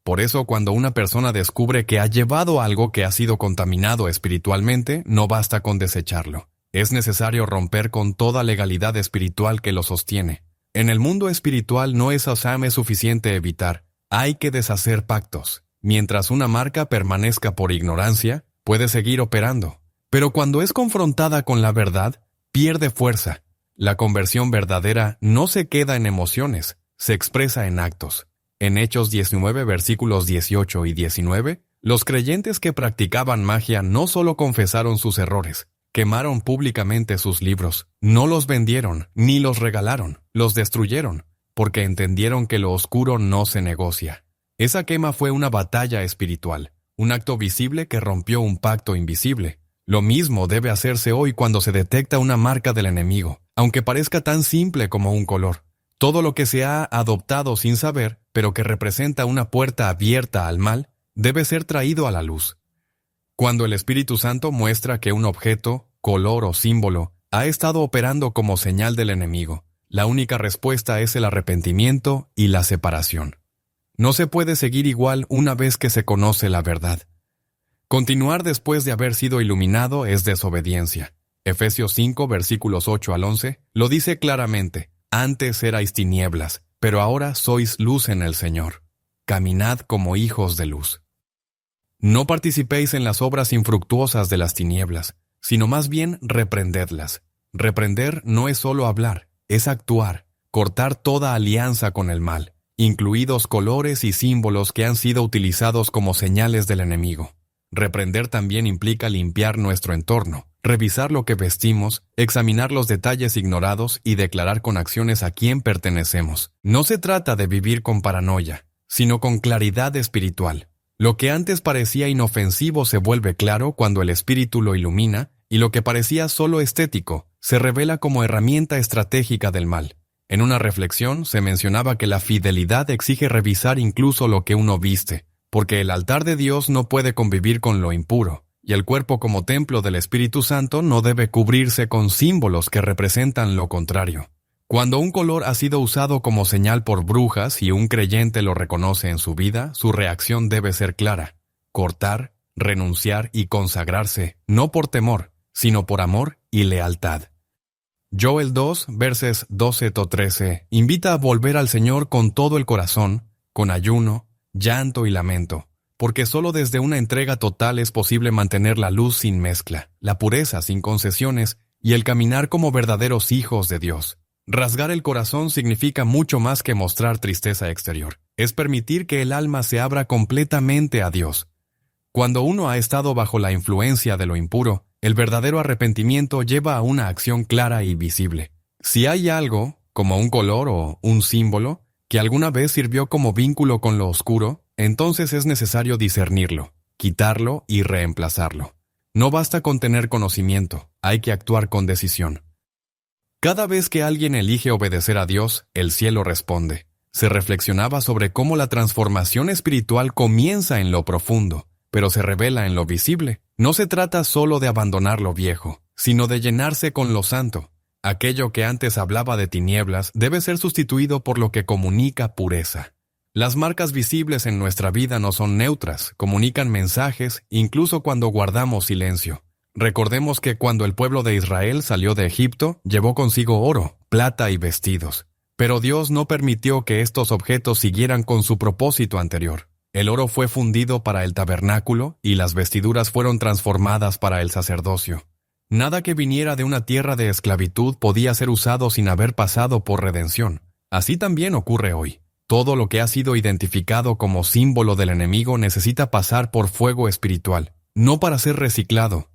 Por eso, cuando una persona descubre que ha llevado algo que ha sido contaminado espiritualmente, no basta con desecharlo. Es necesario romper con toda legalidad espiritual que lo sostiene. En el mundo espiritual no es suficiente evitar. Hay que deshacer pactos. Mientras una marca permanezca por ignorancia, puede seguir operando. Pero cuando es confrontada con la verdad, pierde fuerza. La conversión verdadera no se queda en emociones, se expresa en actos. En Hechos 19, versículos 18 y 19, los creyentes que practicaban magia no solo confesaron sus errores, quemaron públicamente sus libros, no los vendieron, ni los regalaron, los destruyeron, porque entendieron que lo oscuro no se negocia. Esa quema fue una batalla espiritual, un acto visible que rompió un pacto invisible. Lo mismo debe hacerse hoy cuando se detecta una marca del enemigo, aunque parezca tan simple como un color. Todo lo que se ha adoptado sin saber, pero que representa una puerta abierta al mal, debe ser traído a la luz. Cuando el Espíritu Santo muestra que un objeto, color o símbolo ha estado operando como señal del enemigo, la única respuesta es el arrepentimiento y la separación. No se puede seguir igual una vez que se conoce la verdad. Continuar después de haber sido iluminado es desobediencia. Efesios 5, versículos 8 al 11, lo dice claramente. Antes erais tinieblas, pero ahora sois luz en el Señor. Caminad como hijos de luz. No participéis en las obras infructuosas de las tinieblas, sino más bien reprendedlas. Reprender no es solo hablar, es actuar, cortar toda alianza con el mal. incluidos colores y símbolos que han sido utilizados como señales del enemigo. Reprender también implica limpiar nuestro entorno, revisar lo que vestimos, examinar los detalles ignorados y declarar con acciones a quién pertenecemos. No se trata de vivir con paranoia, sino con claridad espiritual. Lo que antes parecía inofensivo se vuelve claro cuando el Espíritu lo ilumina, y lo que parecía solo estético se revela como herramienta estratégica del mal. En una reflexión se mencionaba que la fidelidad exige revisar incluso lo que uno viste, porque el altar de Dios no puede convivir con lo impuro, y el cuerpo como templo del Espíritu Santo no debe cubrirse con símbolos que representan lo contrario. Cuando un color ha sido usado como señal por brujas y un creyente lo reconoce en su vida, su reacción debe ser clara: cortar, renunciar y consagrarse, no por temor, sino por amor y lealtad. Joel 2, verses 12-13, invita a volver al Señor con todo el corazón, con ayuno, llanto y lamento, porque solo desde una entrega total es posible mantener la luz sin mezcla, la pureza sin concesiones y el caminar como verdaderos hijos de Dios. Rasgar el corazón significa mucho más que mostrar tristeza exterior. Es permitir que el alma se abra completamente a Dios. Cuando uno ha estado bajo la influencia de lo impuro, el verdadero arrepentimiento lleva a una acción clara y visible. Si hay algo, como un color o un símbolo, que alguna vez sirvió como vínculo con lo oscuro, entonces es necesario discernirlo, quitarlo y reemplazarlo. No basta con tener conocimiento, hay que actuar con decisión. Cada vez que alguien elige obedecer a Dios, el cielo responde. Se reflexionaba sobre cómo la transformación espiritual comienza en lo profundo, pero se revela en lo visible. No se trata solo de abandonar lo viejo, sino de llenarse con lo santo. Aquello que antes hablaba de tinieblas debe ser sustituido por lo que comunica pureza. Las marcas visibles en nuestra vida no son neutras, comunican mensajes incluso cuando guardamos silencio. Recordemos que cuando el pueblo de Israel salió de Egipto, llevó consigo oro, plata y vestidos. Pero Dios no permitió que estos objetos siguieran con su propósito anterior. El oro fue fundido para el tabernáculo y las vestiduras fueron transformadas para el sacerdocio. Nada que viniera de una tierra de esclavitud podía ser usado sin haber pasado por redención. Así también ocurre hoy. Todo lo que ha sido identificado como símbolo del enemigo necesita pasar por fuego espiritual, no para ser reciclado,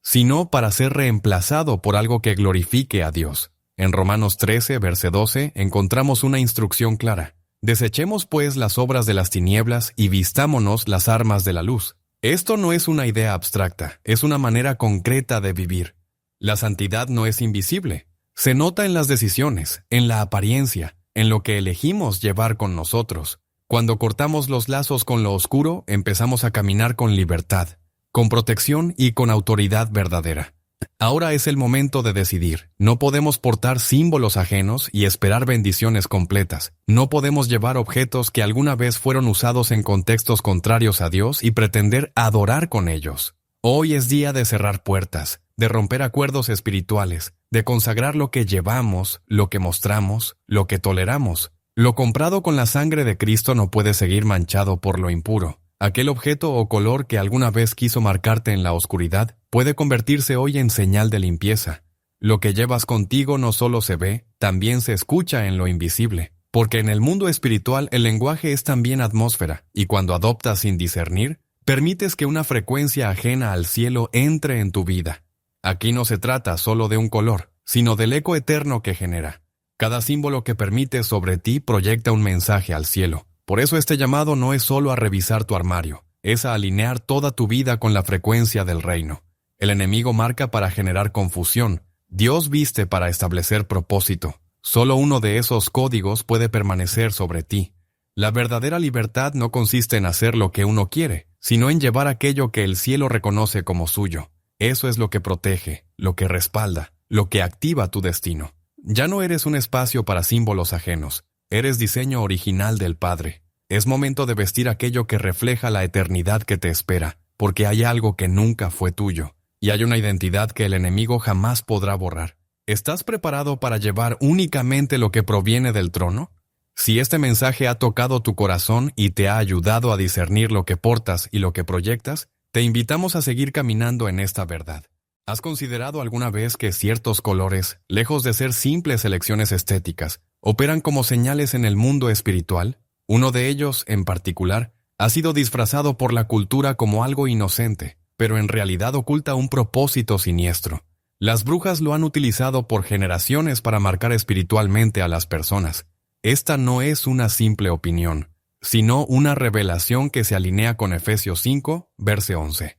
sino para ser reemplazado por algo que glorifique a Dios. En Romanos 13, verse 12, encontramos una instrucción clara. Desechemos pues las obras de las tinieblas y vistámonos las armas de la luz. Esto no es una idea abstracta, es una manera concreta de vivir. La santidad no es invisible. Se nota en las decisiones, en la apariencia, en lo que elegimos llevar con nosotros. Cuando cortamos los lazos con lo oscuro, empezamos a caminar con libertad, con protección y con autoridad verdadera. Ahora es el momento de decidir. No podemos portar símbolos ajenos y esperar bendiciones completas. No podemos llevar objetos que alguna vez fueron usados en contextos contrarios a Dios y pretender adorar con ellos. Hoy es día de cerrar puertas, de romper acuerdos espirituales, de consagrar lo que llevamos, lo que mostramos, lo que toleramos. Lo comprado con la sangre de Cristo no puede seguir manchado por lo impuro. Aquel objeto o color que alguna vez quiso marcarte en la oscuridad puede convertirse hoy en señal de limpieza. Lo que llevas contigo no solo se ve, también se escucha en lo invisible. Porque en el mundo espiritual el lenguaje es también atmósfera, y cuando adoptas sin discernir, permites que una frecuencia ajena al cielo entre en tu vida. Aquí no se trata solo de un color, sino del eco eterno que genera. Cada símbolo que permites sobre ti proyecta un mensaje al cielo. Por eso este llamado no es solo a revisar tu armario, es a alinear toda tu vida con la frecuencia del reino. El enemigo marca para generar confusión, Dios viste para establecer propósito. Solo uno de esos códigos puede permanecer sobre ti. La verdadera libertad no consiste en hacer lo que uno quiere, sino en llevar aquello que el cielo reconoce como suyo. Eso es lo que protege, lo que respalda, lo que activa tu destino. Ya no eres un espacio para símbolos ajenos. Eres diseño original del Padre. Es momento de vestir aquello que refleja la eternidad que te espera, porque hay algo que nunca fue tuyo, y hay una identidad que el enemigo jamás podrá borrar. ¿Estás preparado para llevar únicamente lo que proviene del trono? Si este mensaje ha tocado tu corazón y te ha ayudado a discernir lo que portas y lo que proyectas, te invitamos a seguir caminando en esta verdad. ¿Has considerado alguna vez que ciertos colores, lejos de ser simples elecciones estéticas, operan como señales en el mundo espiritual? Uno de ellos, en particular, ha sido disfrazado por la cultura como algo inocente, pero en realidad oculta un propósito siniestro. Las brujas lo han utilizado por generaciones para marcar espiritualmente a las personas. Esta no es una simple opinión, sino una revelación que se alinea con Efesios 5, verso 11.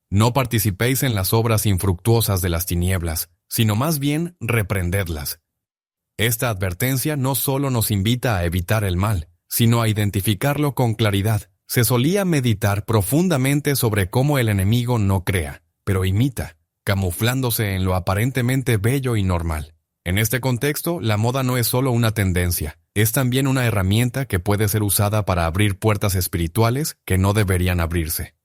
No participéis en las obras infructuosas de las tinieblas, sino más bien reprendedlas. Esta advertencia no solo nos invita a evitar el mal, sino a identificarlo con claridad. Se solía meditar profundamente sobre cómo el enemigo no crea, pero imita, camuflándose en lo aparentemente bello y normal. En este contexto, la moda no es solo una tendencia, es también una herramienta que puede ser usada para abrir puertas espirituales que no deberían abrirse.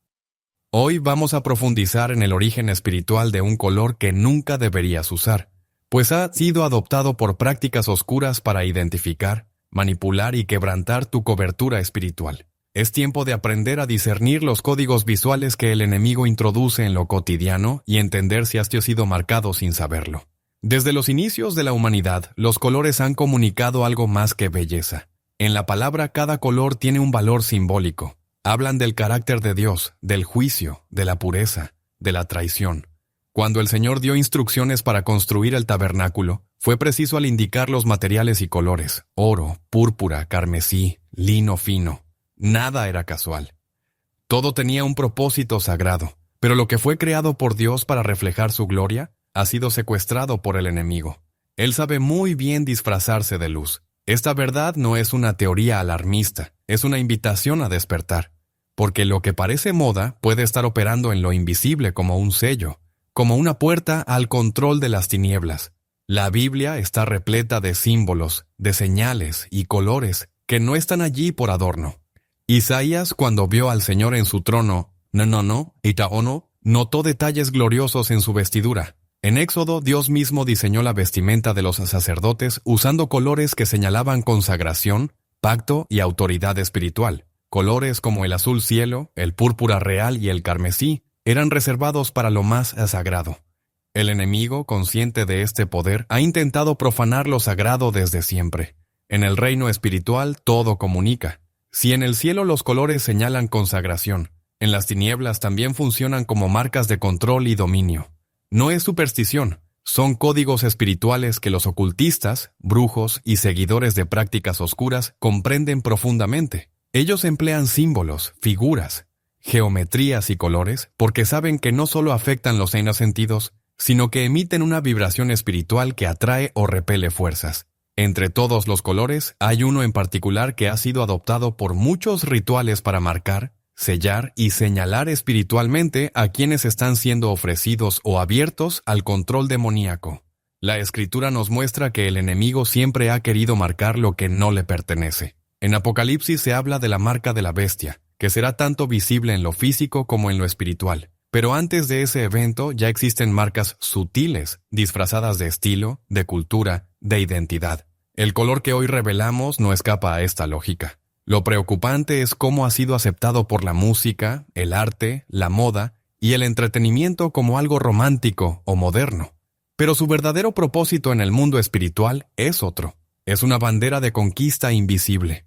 Hoy vamos a profundizar en el origen espiritual de un color que nunca deberías usar, pues ha sido adoptado por prácticas oscuras para identificar, manipular y quebrantar tu cobertura espiritual. Es tiempo de aprender a discernir los códigos visuales que el enemigo introduce en lo cotidiano y entender si has sido marcado sin saberlo. Desde los inicios de la humanidad, los colores han comunicado algo más que belleza. En la palabra, cada color tiene un valor simbólico. Hablan del carácter de Dios, del juicio, de la pureza, de la traición. Cuando el Señor dio instrucciones para construir el tabernáculo, fue preciso al indicar los materiales y colores: oro, púrpura, carmesí, lino fino. Nada era casual. Todo tenía un propósito sagrado, pero lo que fue creado por Dios para reflejar su gloria ha sido secuestrado por el enemigo. Él sabe muy bien disfrazarse de luz. Esta verdad no es una teoría alarmista, es una invitación a despertar, porque lo que parece moda puede estar operando en lo invisible como un sello, como una puerta al control de las tinieblas. La Biblia está repleta de símbolos, de señales y colores que no están allí por adorno. Isaías, cuando vio al Señor en su trono, notó detalles gloriosos en su vestidura. En Éxodo, Dios mismo diseñó la vestimenta de los sacerdotes usando colores que señalaban consagración, pacto y autoridad espiritual. Colores como el azul cielo, el púrpura real y el carmesí eran reservados para lo más sagrado. El enemigo, consciente de este poder, ha intentado profanar lo sagrado desde siempre. En el reino espiritual todo comunica. Si en el cielo los colores señalan consagración, en las tinieblas también funcionan como marcas de control y dominio. No es superstición, son códigos espirituales que los ocultistas, brujos y seguidores de prácticas oscuras comprenden profundamente. Ellos emplean símbolos, figuras, geometrías y colores porque saben que no solo afectan los 6 sentidos, sino que emiten una vibración espiritual que atrae o repele fuerzas. Entre todos los colores, hay uno en particular que ha sido adoptado por muchos rituales para marcar, sellar y señalar espiritualmente a quienes están siendo ofrecidos o abiertos al control demoníaco. La Escritura nos muestra que el enemigo siempre ha querido marcar lo que no le pertenece. En Apocalipsis se habla de la marca de la bestia, que será tanto visible en lo físico como en lo espiritual. Pero antes de ese evento ya existen marcas sutiles, disfrazadas de estilo, de cultura, de identidad. El color que hoy revelamos no escapa a esta lógica. Lo preocupante es cómo ha sido aceptado por la música, el arte, la moda y el entretenimiento como algo romántico o moderno. Pero su verdadero propósito en el mundo espiritual es otro. Es una bandera de conquista invisible.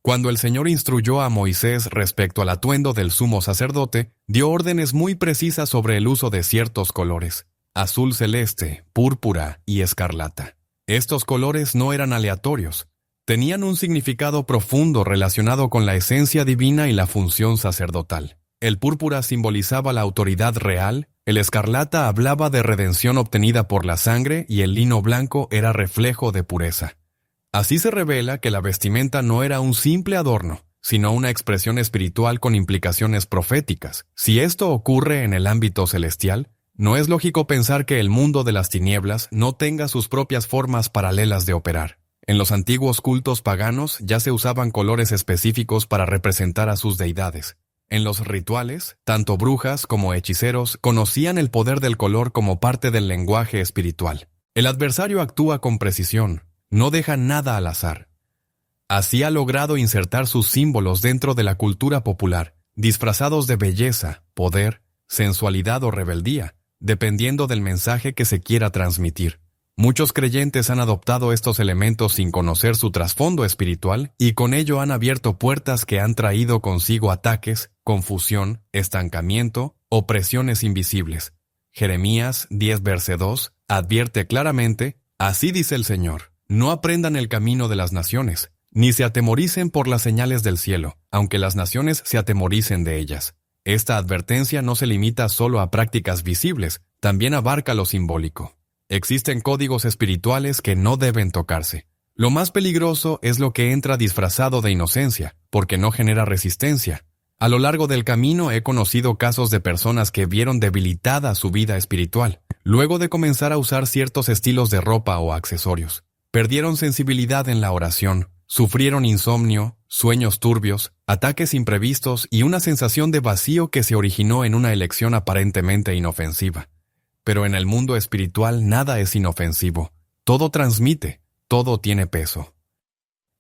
Cuando el Señor instruyó a Moisés respecto al atuendo del sumo sacerdote, dio órdenes muy precisas sobre el uso de ciertos colores: azul celeste, púrpura y escarlata. Estos colores no eran aleatorios. Tenían un significado profundo relacionado con la esencia divina y la función sacerdotal. El púrpura simbolizaba la autoridad real, el escarlata hablaba de redención obtenida por la sangre y el lino blanco era reflejo de pureza. Así se revela que la vestimenta no era un simple adorno, sino una expresión espiritual con implicaciones proféticas. Si esto ocurre en el ámbito celestial, no es lógico pensar que el mundo de las tinieblas no tenga sus propias formas paralelas de operar. En los antiguos cultos paganos ya se usaban colores específicos para representar a sus deidades. En los rituales, tanto brujas como hechiceros conocían el poder del color como parte del lenguaje espiritual. El adversario actúa con precisión, no deja nada al azar. Así ha logrado insertar sus símbolos dentro de la cultura popular, disfrazados de belleza, poder, sensualidad o rebeldía, dependiendo del mensaje que se quiera transmitir. Muchos creyentes han adoptado estos elementos sin conocer su trasfondo espiritual y con ello han abierto puertas que han traído consigo ataques, confusión, estancamiento, opresiones invisibles. Jeremías 10, verso 2, advierte claramente: así dice el Señor, no aprendan el camino de las naciones, ni se atemoricen por las señales del cielo, aunque las naciones se atemoricen de ellas. Esta advertencia no se limita solo a prácticas visibles, también abarca lo simbólico. Existen códigos espirituales que no deben tocarse. Lo más peligroso es lo que entra disfrazado de inocencia, porque no genera resistencia. A lo largo del camino he conocido casos de personas que vieron debilitada su vida espiritual, luego de comenzar a usar ciertos estilos de ropa o accesorios. Perdieron sensibilidad en la oración, sufrieron insomnio, sueños turbios, ataques imprevistos y una sensación de vacío que se originó en una elección aparentemente inofensiva. Pero en el mundo espiritual nada es inofensivo. Todo transmite, todo tiene peso.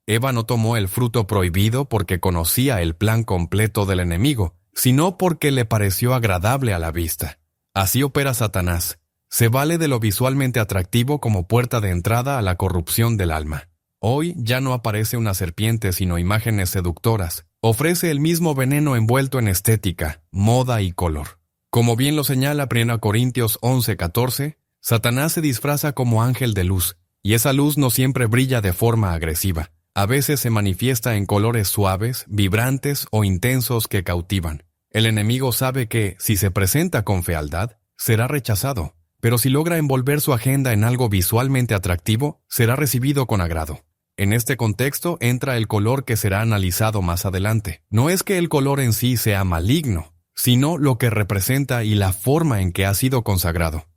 Eva no tomó el fruto prohibido porque conocía el plan completo del enemigo, sino porque le pareció agradable a la vista. Así opera Satanás. Se vale de lo visualmente atractivo como puerta de entrada a la corrupción del alma. Hoy ya no aparece una serpiente sino imágenes seductoras. Ofrece el mismo veneno envuelto en estética, moda y color. Como bien lo señala 1 Corintios 11:14, Satanás se disfraza como ángel de luz, y esa luz no siempre brilla de forma agresiva. A veces se manifiesta en colores suaves, vibrantes o intensos que cautivan. El enemigo sabe que, si se presenta con fealdad, será rechazado, pero si logra envolver su agenda en algo visualmente atractivo, será recibido con agrado. En este contexto entra el color que será analizado más adelante. No es que el color en sí sea maligno, sino lo que representa y la forma en que ha sido consagrado.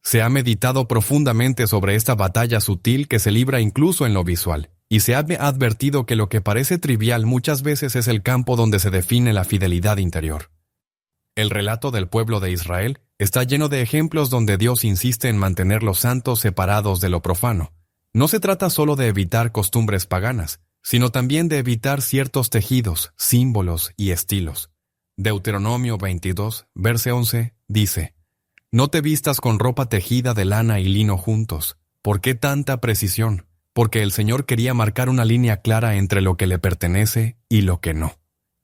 Se ha meditado profundamente sobre esta batalla sutil que se libra incluso en lo visual, y se ha advertido que lo que parece trivial muchas veces es el campo donde se define la fidelidad interior. El relato del pueblo de Israel está lleno de ejemplos donde Dios insiste en mantener los santos separados de lo profano. No se trata solo de evitar costumbres paganas, sino también de evitar ciertos tejidos, símbolos y estilos. Deuteronomio 22, verso 11, dice: no te vistas con ropa tejida de lana y lino juntos. ¿Por qué tanta precisión? Porque el Señor quería marcar una línea clara entre lo que le pertenece y lo que no.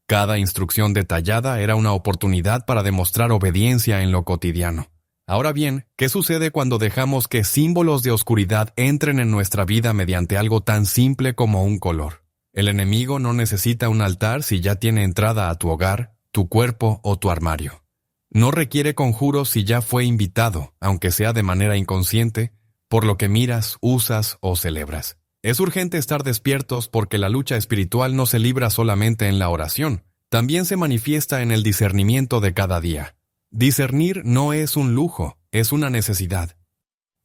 Cada instrucción detallada era una oportunidad para demostrar obediencia en lo cotidiano. Ahora bien, ¿qué sucede cuando dejamos que símbolos de oscuridad entren en nuestra vida mediante algo tan simple como un color? El enemigo no necesita un altar si ya tiene entrada a tu hogar, tu cuerpo o tu armario. No requiere conjuros si ya fue invitado, aunque sea de manera inconsciente, por lo que miras, usas o celebras. Es urgente estar despiertos porque la lucha espiritual no se libra solamente en la oración, también se manifiesta en el discernimiento de cada día. Discernir no es un lujo, es una necesidad.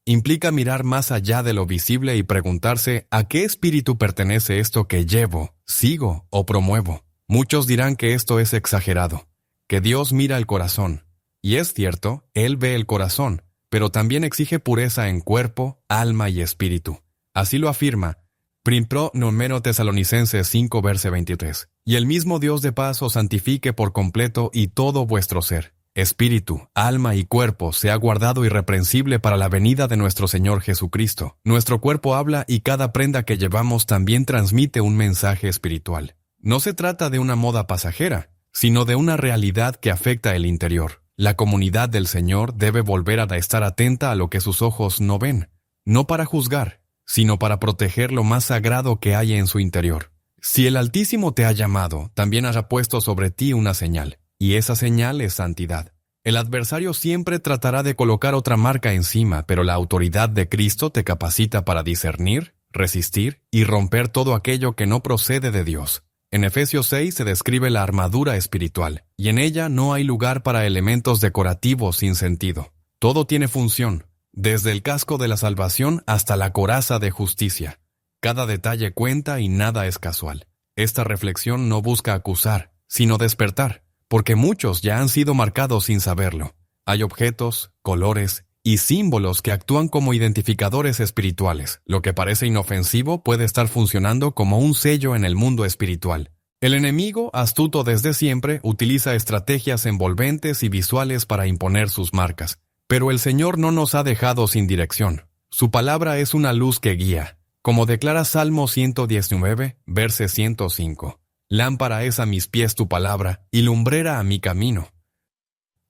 Implica mirar más allá de lo visible y preguntarse ¿a qué espíritu pertenece esto que llevo, sigo o promuevo? Muchos dirán que esto es exagerado, que Dios mira el corazón. Y es cierto, Él ve el corazón, pero también exige pureza en cuerpo, alma y espíritu. Así lo afirma 1 Tesalonicenses 5, verso 23. Y el mismo Dios de paz os santifique por completo y todo vuestro ser, espíritu, alma y cuerpo sea guardado irreprensible para la venida de nuestro Señor Jesucristo. Nuestro cuerpo habla y cada prenda que llevamos también transmite un mensaje espiritual. No se trata de una moda pasajera, sino de una realidad que afecta el interior. La comunidad del Señor debe volver a estar atenta a lo que sus ojos no ven, no para juzgar, sino para proteger lo más sagrado que hay en su interior. Si el Altísimo te ha llamado, también ha puesto sobre ti una señal, y esa señal es santidad. El adversario siempre tratará de colocar otra marca encima, pero la autoridad de Cristo te capacita para discernir, resistir y romper todo aquello que no procede de Dios. En Efesios 6 se describe la armadura espiritual, y en ella no hay lugar para elementos decorativos sin sentido. Todo tiene función, desde el casco de la salvación hasta la coraza de justicia. Cada detalle cuenta y nada es casual. Esta reflexión no busca acusar, sino despertar, porque muchos ya han sido marcados sin saberlo. Hay objetos, colores y símbolos que actúan como identificadores espirituales. Lo que parece inofensivo puede estar funcionando como un sello en el mundo espiritual. El enemigo, astuto desde siempre, utiliza estrategias envolventes y visuales para imponer sus marcas. Pero el Señor no nos ha dejado sin dirección. Su palabra es una luz que guía, como declara Salmo 119, verse 105. Lámpara es a mis pies tu palabra, y lumbrera a mi camino.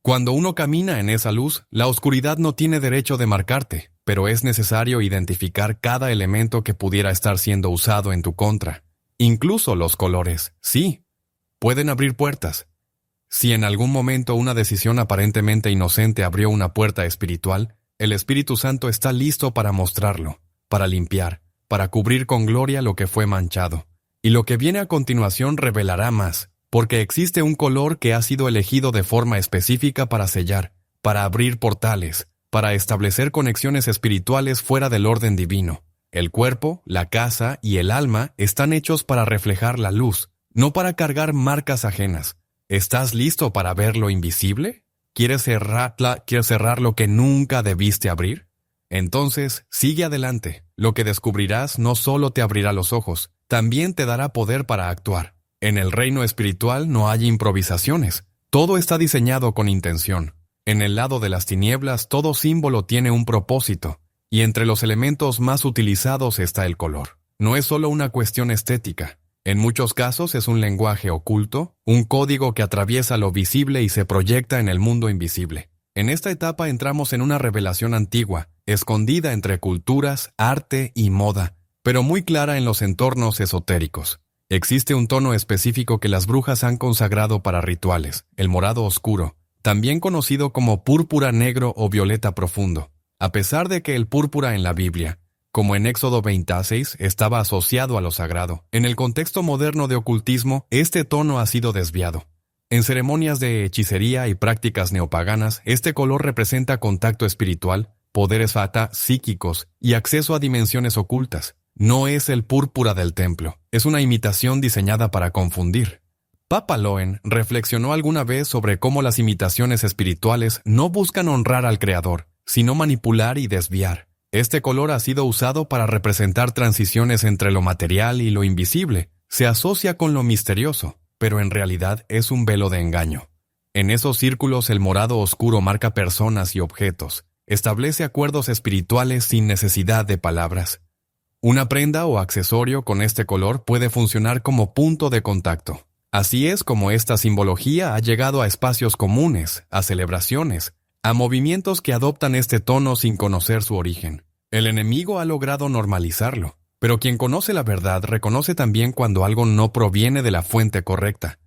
Cuando uno camina en esa luz, la oscuridad no tiene derecho de marcarte, pero es necesario identificar cada elemento que pudiera estar siendo usado en tu contra. Incluso los colores, sí, pueden abrir puertas. Si en algún momento una decisión aparentemente inocente abrió una puerta espiritual, el Espíritu Santo está listo para mostrarlo, para limpiar, para cubrir con gloria lo que fue manchado. Y lo que viene a continuación revelará más, porque existe un color que ha sido elegido de forma específica para sellar, para abrir portales, para establecer conexiones espirituales fuera del orden divino. El cuerpo, la casa y el alma están hechos para reflejar la luz, no para cargar marcas ajenas. ¿Estás listo para ver lo invisible? ¿Quieres cerrar lo que nunca debiste abrir? Entonces, sigue adelante. Lo que descubrirás no solo te abrirá los ojos, también te dará poder para actuar. En el reino espiritual no hay improvisaciones. Todo está diseñado con intención. En el lado de las tinieblas, todo símbolo tiene un propósito, y entre los elementos más utilizados está el color. No es solo una cuestión estética. En muchos casos es un lenguaje oculto, un código que atraviesa lo visible y se proyecta en el mundo invisible. En esta etapa entramos en una revelación antigua, escondida entre culturas, arte y moda, pero muy clara en los entornos esotéricos. Existe un tono específico que las brujas han consagrado para rituales, el morado oscuro, también conocido como púrpura negro o violeta profundo. A pesar de que el púrpura en la Biblia, como en Éxodo 26, estaba asociado a lo sagrado, en el contexto moderno de ocultismo, este tono ha sido desviado. En ceremonias de hechicería y prácticas neopaganas, este color representa contacto espiritual, poderes psíquicos y acceso a dimensiones ocultas. No es el púrpura del templo, es una imitación diseñada para confundir. Papa Loen reflexionó alguna vez sobre cómo las imitaciones espirituales no buscan honrar al Creador, sino manipular y desviar. Este color ha sido usado para representar transiciones entre lo material y lo invisible. Se asocia con lo misterioso, pero en realidad es un velo de engaño. En esos círculos el morado oscuro marca personas y objetos, establece acuerdos espirituales sin necesidad de palabras. Una prenda o accesorio con este color puede funcionar como punto de contacto. Así es como esta simbología ha llegado a espacios comunes, a celebraciones, a movimientos que adoptan este tono sin conocer su origen. El enemigo ha logrado normalizarlo, pero quien conoce la verdad reconoce también cuando algo no proviene de la fuente correcta.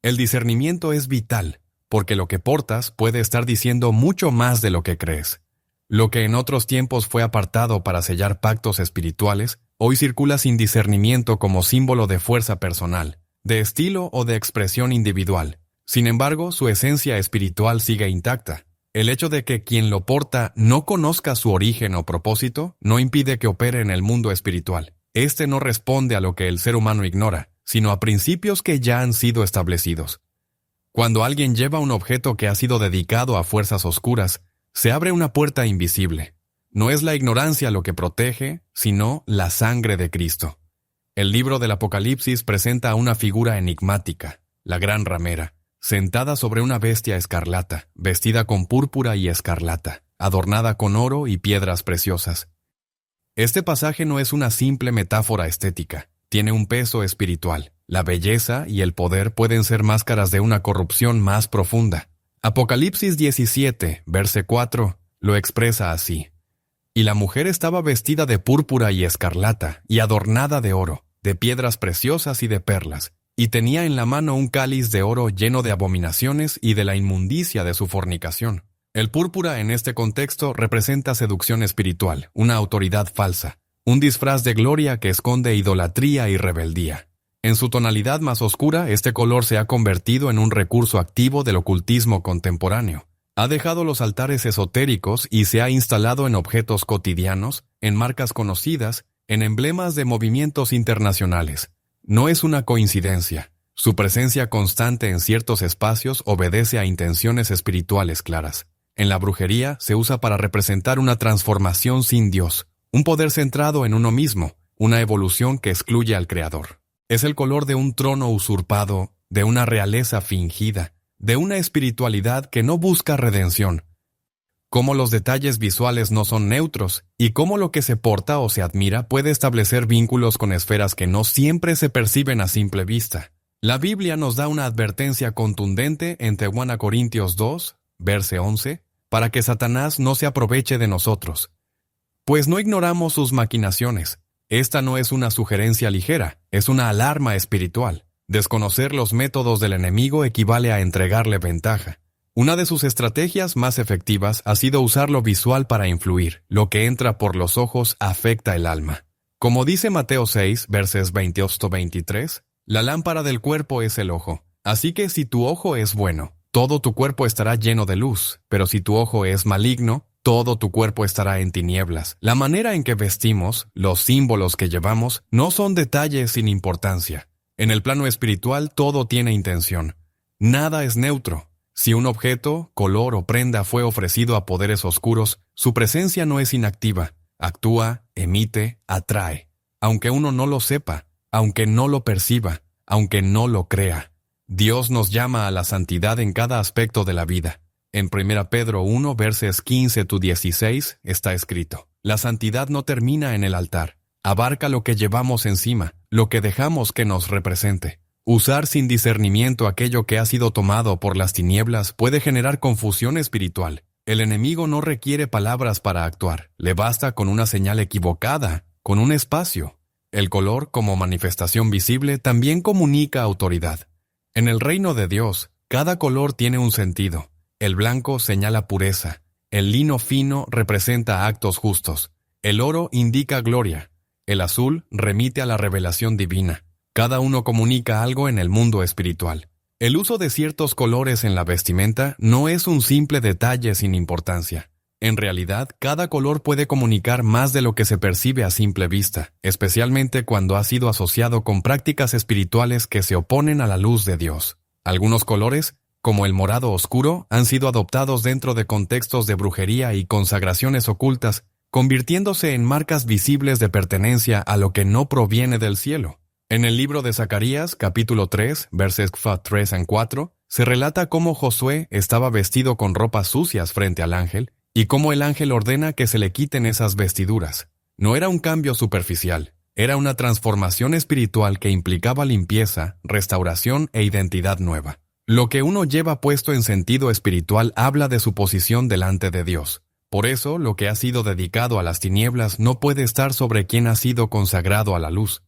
El discernimiento es vital, porque lo que portas puede estar diciendo mucho más de lo que crees. Lo que en otros tiempos fue apartado para sellar pactos espirituales, hoy circula sin discernimiento como símbolo de fuerza personal, de estilo o de expresión individual. Sin embargo, su esencia espiritual sigue intacta. El hecho de que quien lo porta no conozca su origen o propósito no impide que opere en el mundo espiritual. Este no responde a lo que el ser humano ignora, sino a principios que ya han sido establecidos. Cuando alguien lleva un objeto que ha sido dedicado a fuerzas oscuras, se abre una puerta invisible. No es la ignorancia lo que protege, sino la sangre de Cristo. El libro del Apocalipsis presenta a una figura enigmática, la gran ramera, sentada sobre una bestia escarlata, vestida con púrpura y escarlata, adornada con oro y piedras preciosas. Este pasaje no es una simple metáfora estética, tiene un peso espiritual. La belleza y el poder pueden ser máscaras de una corrupción más profunda. Apocalipsis 17, verse 4, lo expresa así. Y la mujer estaba vestida de púrpura y escarlata, y adornada de oro, de piedras preciosas y de perlas, y tenía en la mano un cáliz de oro lleno de abominaciones y de la inmundicia de su fornicación. El púrpura en este contexto representa seducción espiritual, una autoridad falsa, un disfraz de gloria que esconde idolatría y rebeldía. En su tonalidad más oscura, este color se ha convertido en un recurso activo del ocultismo contemporáneo. Ha dejado los altares esotéricos y se ha instalado en objetos cotidianos, en marcas conocidas, en emblemas de movimientos internacionales. No es una coincidencia. Su presencia constante en ciertos espacios obedece a intenciones espirituales claras. En la brujería se usa para representar una transformación sin Dios, un poder centrado en uno mismo, una evolución que excluye al Creador. Es el color de un trono usurpado, de una realeza fingida, de una espiritualidad que no busca redención. cómo los detalles visuales no son neutros y cómo lo que se porta o se admira puede establecer vínculos con esferas que no siempre se perciben a simple vista. La Biblia nos da una advertencia contundente en 2 Corintios 2, verso 11, para que Satanás no se aproveche de nosotros. Pues no ignoramos sus maquinaciones. Esta no es una sugerencia ligera, es una alarma espiritual. Desconocer los métodos del enemigo equivale a entregarle ventaja. Una de sus estrategias más efectivas ha sido usar lo visual para influir. Lo que entra por los ojos afecta el alma. Como dice Mateo 6, versos 28-23, la lámpara del cuerpo es el ojo. Así que si tu ojo es bueno, todo tu cuerpo estará lleno de luz, pero si tu ojo es maligno, todo tu cuerpo estará en tinieblas. La manera en que vestimos, los símbolos que llevamos, no son detalles sin importancia. En el plano espiritual todo tiene intención. Nada es neutro. Si un objeto, color o prenda fue ofrecido a poderes oscuros, su presencia no es inactiva. Actúa, emite, atrae. Aunque uno no lo sepa, aunque no lo perciba, aunque no lo crea. Dios nos llama a la santidad en cada aspecto de la vida. En 1 Pedro 1, versos 15-16 está escrito: la santidad no termina en el altar. Abarca lo que llevamos encima, lo que dejamos que nos represente. Usar sin discernimiento aquello que ha sido tomado por las tinieblas puede generar confusión espiritual. El enemigo no requiere palabras para actuar. Le basta con una señal equivocada, con un espacio. El color, como manifestación visible, también comunica autoridad. En el reino de Dios, cada color tiene un sentido. El blanco señala pureza. El lino fino representa actos justos. El oro indica gloria. El azul remite a la revelación divina. Cada uno comunica algo en el mundo espiritual. El uso de ciertos colores en la vestimenta no es un simple detalle sin importancia. En realidad, cada color puede comunicar más de lo que se percibe a simple vista, especialmente cuando ha sido asociado con prácticas espirituales que se oponen a la luz de Dios. Algunos colores, como el morado oscuro, han sido adoptados dentro de contextos de brujería y consagraciones ocultas, convirtiéndose en marcas visibles de pertenencia a lo que no proviene del cielo. En el libro de Zacarías, capítulo 3, versos 3-4, se relata cómo Josué estaba vestido con ropas sucias frente al ángel, y cómo el ángel ordena que se le quiten esas vestiduras. No era un cambio superficial, era una transformación espiritual que implicaba limpieza, restauración e identidad nueva. Lo que uno lleva puesto en sentido espiritual habla de su posición delante de Dios. Por eso, lo que ha sido dedicado a las tinieblas no puede estar sobre quien ha sido consagrado a la luz.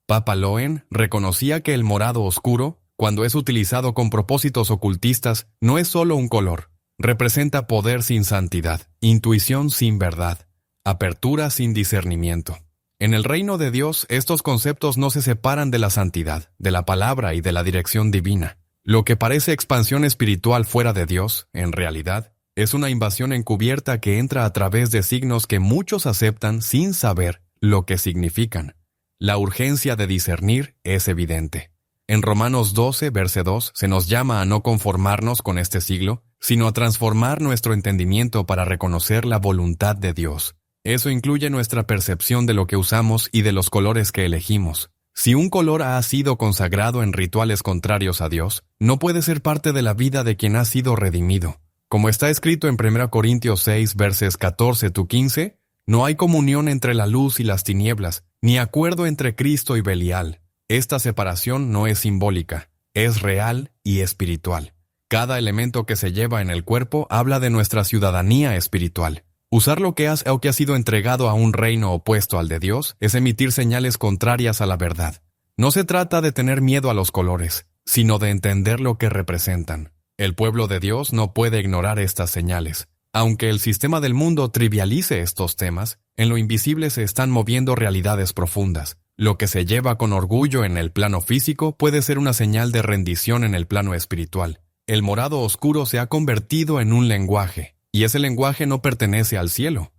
Papa Loen reconocía que el morado oscuro, cuando es utilizado con propósitos ocultistas, no es solo un color. Representa poder sin santidad, intuición sin verdad, apertura sin discernimiento. En el reino de Dios, estos conceptos no se separan de la santidad, de la palabra y de la dirección divina. Lo que parece expansión espiritual fuera de Dios, en realidad, es una invasión encubierta que entra a través de signos que muchos aceptan sin saber lo que significan. La urgencia de discernir es evidente. En Romanos 12, verso 2, se nos llama a no conformarnos con este siglo, sino a transformar nuestro entendimiento para reconocer la voluntad de Dios. Eso incluye nuestra percepción de lo que usamos y de los colores que elegimos. Si un color ha sido consagrado en rituales contrarios a Dios, no puede ser parte de la vida de quien ha sido redimido. Como está escrito en 1 Corintios 6, versos 14-15, no hay comunión entre la luz y las tinieblas, ni acuerdo entre Cristo y Belial. Esta separación no es simbólica, es real y espiritual. Cada elemento que se lleva en el cuerpo habla de nuestra ciudadanía espiritual. Usar lo que ha sido entregado a un reino opuesto al de Dios es emitir señales contrarias a la verdad. No se trata de tener miedo a los colores, sino de entender lo que representan. El pueblo de Dios no puede ignorar estas señales. Aunque el sistema del mundo trivialice estos temas, en lo invisible se están moviendo realidades profundas. Lo que se lleva con orgullo en el plano físico puede ser una señal de rendición en el plano espiritual. El morado oscuro se ha convertido en un lenguaje, y ese lenguaje no pertenece al cielo.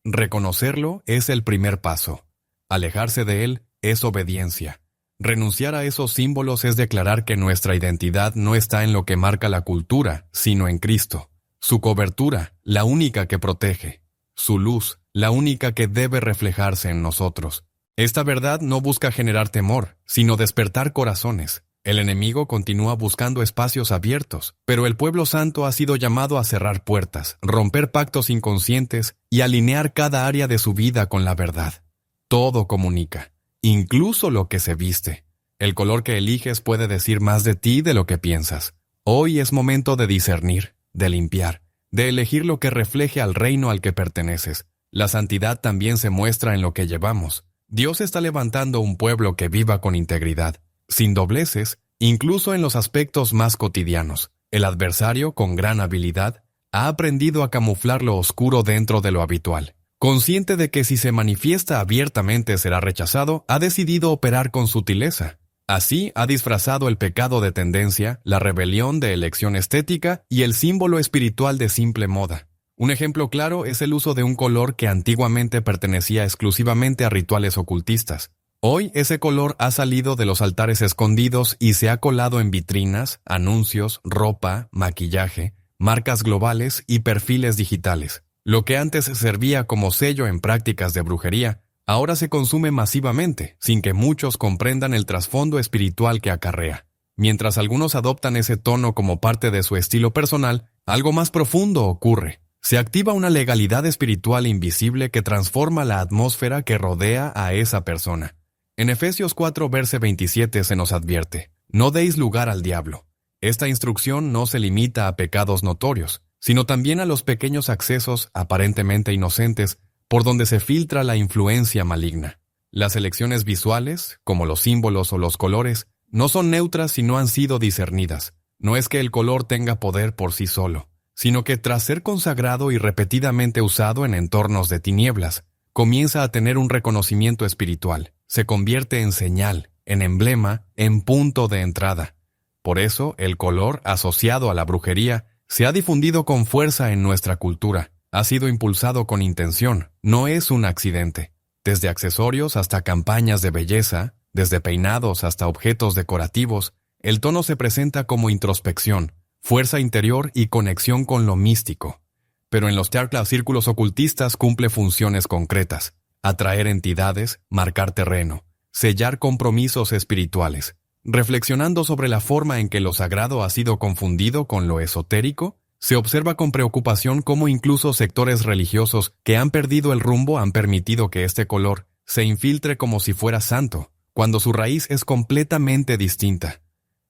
Reconocerlo es el primer paso. Alejarse de él es obediencia. Renunciar a esos símbolos es declarar que nuestra identidad no está en lo que marca la cultura, sino en Cristo. Su cobertura, la única que protege. Su luz, la única que debe reflejarse en nosotros. Esta verdad no busca generar temor, sino despertar corazones. El enemigo continúa buscando espacios abiertos, pero el pueblo santo ha sido llamado a cerrar puertas, romper pactos inconscientes y alinear cada área de su vida con la verdad. Todo comunica, incluso lo que se viste. El color que eliges puede decir más de ti de lo que piensas. Hoy es momento de discernir, de limpiar, de elegir lo que refleje al reino al que perteneces. La santidad también se muestra en lo que llevamos. Dios está levantando un pueblo que viva con integridad, sin dobleces, incluso en los aspectos más cotidianos. El adversario, con gran habilidad, ha aprendido a camuflar lo oscuro dentro de lo habitual. Consciente de que si se manifiesta abiertamente será rechazado, ha decidido operar con sutileza. Así ha disfrazado el pecado de tendencia, la rebelión de elección estética y el símbolo espiritual de simple moda. Un ejemplo claro es el uso de un color que antiguamente pertenecía exclusivamente a rituales ocultistas. Hoy ese color ha salido de los altares escondidos y se ha colado en vitrinas, anuncios, ropa, maquillaje, marcas globales y perfiles digitales. Lo que antes servía como sello en prácticas de brujería, ahora se consume masivamente, sin que muchos comprendan el trasfondo espiritual que acarrea. Mientras algunos adoptan ese tono como parte de su estilo personal, algo más profundo ocurre. Se activa una legalidad espiritual invisible que transforma la atmósfera que rodea a esa persona. En Efesios 4, verso 27 se nos advierte: no deis lugar al diablo. Esta instrucción no se limita a pecados notorios, sino también a los pequeños accesos aparentemente inocentes por donde se filtra la influencia maligna. Las elecciones visuales, como los símbolos o los colores, no son neutras si no han sido discernidas. No es que el color tenga poder por sí solo, sino que tras ser consagrado y repetidamente usado en entornos de tinieblas, comienza a tener un reconocimiento espiritual. Se convierte en señal, en emblema, en punto de entrada. Por eso, el color, asociado a la brujería, se ha difundido con fuerza en nuestra cultura. Ha sido impulsado con intención, no es un accidente. Desde accesorios hasta campañas de belleza, desde peinados hasta objetos decorativos, el tono se presenta como introspección, fuerza interior y conexión con lo místico. Pero en los círculos ocultistas cumple funciones concretas: atraer entidades, marcar terreno, sellar compromisos espirituales. Reflexionando sobre la forma en que lo sagrado ha sido confundido con lo esotérico, se observa con preocupación cómo incluso sectores religiosos que han perdido el rumbo han permitido que este color se infiltre como si fuera santo, cuando su raíz es completamente distinta.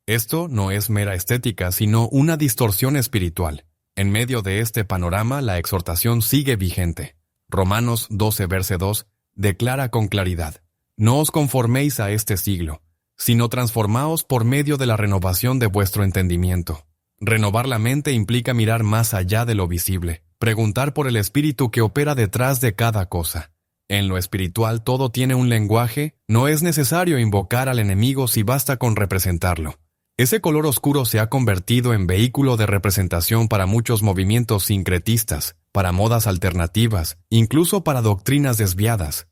Esto no es mera estética, sino una distorsión espiritual. En medio de este panorama, la exhortación sigue vigente. Romanos 12, verso 2, declara con claridad: no os conforméis a este siglo, sino transformaos por medio de la renovación de vuestro entendimiento. Renovar la mente implica mirar más allá de lo visible, preguntar por el espíritu que opera detrás de cada cosa. En lo espiritual todo tiene un lenguaje, no es necesario invocar al enemigo si basta con representarlo. Ese color oscuro se ha convertido en vehículo de representación para muchos movimientos sincretistas, para modas alternativas, incluso para doctrinas desviadas.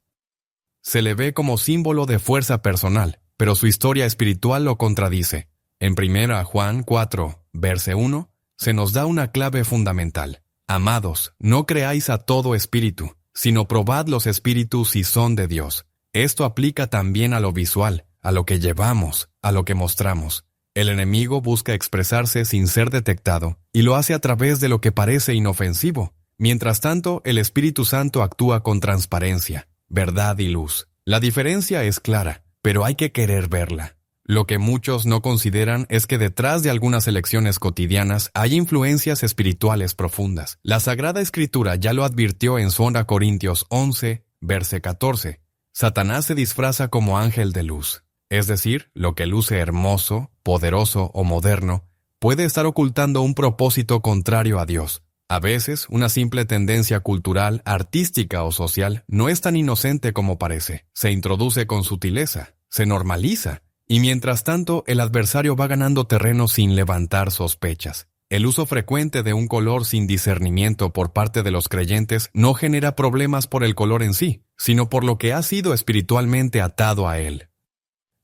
Se le ve como símbolo de fuerza personal, pero su historia espiritual lo contradice. En 1 Juan 4, verso 1, se nos da una clave fundamental: amados, no creáis a todo espíritu, sino probad los espíritus si son de Dios. Esto aplica también a lo visual, a lo que llevamos, a lo que mostramos. El enemigo busca expresarse sin ser detectado, y lo hace a través de lo que parece inofensivo. Mientras tanto, el Espíritu Santo actúa con transparencia, verdad y luz. La diferencia es clara, pero hay que querer verla. Lo que muchos no consideran es que detrás de algunas elecciones cotidianas hay influencias espirituales profundas. La Sagrada Escritura ya lo advirtió en 2 Corintios 11, verso 14. Satanás se disfraza como ángel de luz. Es decir, lo que luce hermoso, poderoso o moderno, puede estar ocultando un propósito contrario a Dios. A veces, una simple tendencia cultural, artística o social no es tan inocente como parece. Se introduce con sutileza, se normaliza, y mientras tanto el adversario va ganando terreno sin levantar sospechas. El uso frecuente de un color sin discernimiento por parte de los creyentes no genera problemas por el color en sí, sino por lo que ha sido espiritualmente atado a él.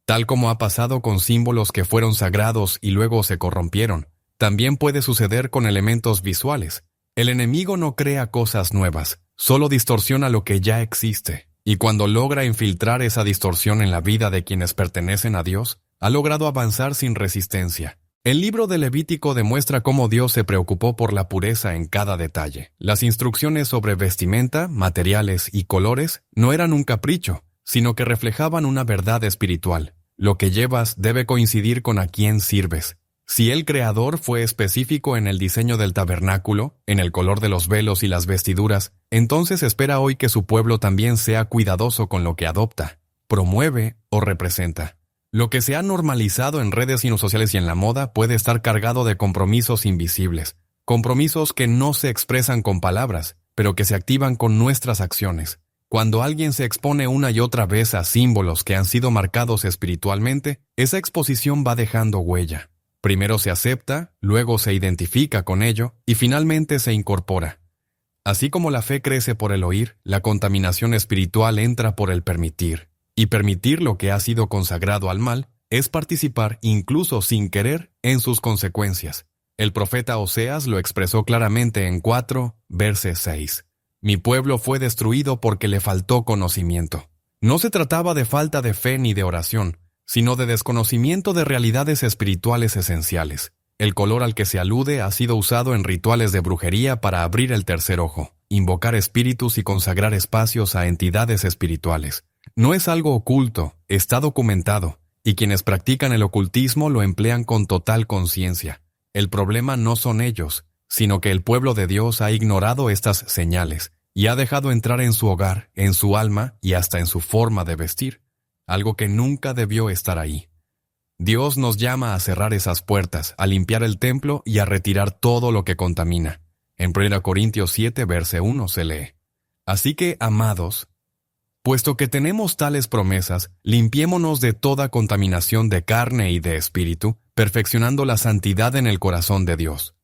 Tal como ha pasado con símbolos que fueron sagrados y luego se corrompieron, también puede suceder con elementos visuales. El enemigo no crea cosas nuevas, solo distorsiona lo que ya existe. Y cuando logra infiltrar esa distorsión en la vida de quienes pertenecen a Dios, ha logrado avanzar sin resistencia. El libro de Levítico demuestra cómo Dios se preocupó por la pureza en cada detalle. Las instrucciones sobre vestimenta, materiales y colores no eran un capricho, sino que reflejaban una verdad espiritual. Lo que llevas debe coincidir con a quién sirves. Si el Creador fue específico en el diseño del tabernáculo, en el color de los velos y las vestiduras, entonces espera hoy que su pueblo también sea cuidadoso con lo que adopta, promueve o representa. Lo que se ha normalizado en redes sociales y en la moda puede estar cargado de compromisos invisibles, compromisos que no se expresan con palabras, pero que se activan con nuestras acciones. Cuando alguien se expone una y otra vez a símbolos que han sido marcados espiritualmente, esa exposición va dejando huella. Primero se acepta, luego se identifica con ello y finalmente se incorpora. Así como la fe crece por el oír, la contaminación espiritual entra por el permitir. Y permitir lo que ha sido consagrado al mal es participar, incluso sin querer, en sus consecuencias. El profeta Oseas lo expresó claramente en 4, verso 6. Mi pueblo fue destruido porque le faltó conocimiento. No se trataba de falta de fe ni de oración, sino de desconocimiento de realidades espirituales esenciales. El color al que se alude ha sido usado en rituales de brujería para abrir el tercer ojo, invocar espíritus y consagrar espacios a entidades espirituales. No es algo oculto, está documentado, y quienes practican el ocultismo lo emplean con total conciencia. El problema no son ellos, sino que el pueblo de Dios ha ignorado estas señales y ha dejado entrar en su hogar, en su alma y hasta en su forma de vestir, algo que nunca debió estar ahí. Dios nos llama a cerrar esas puertas, a limpiar el templo y a retirar todo lo que contamina. En 1 Corintios 7, verso 1 se lee: Así que, amados, puesto que tenemos tales promesas, limpiémonos de toda contaminación de carne y de espíritu, perfeccionando la santidad en el corazón de Dios.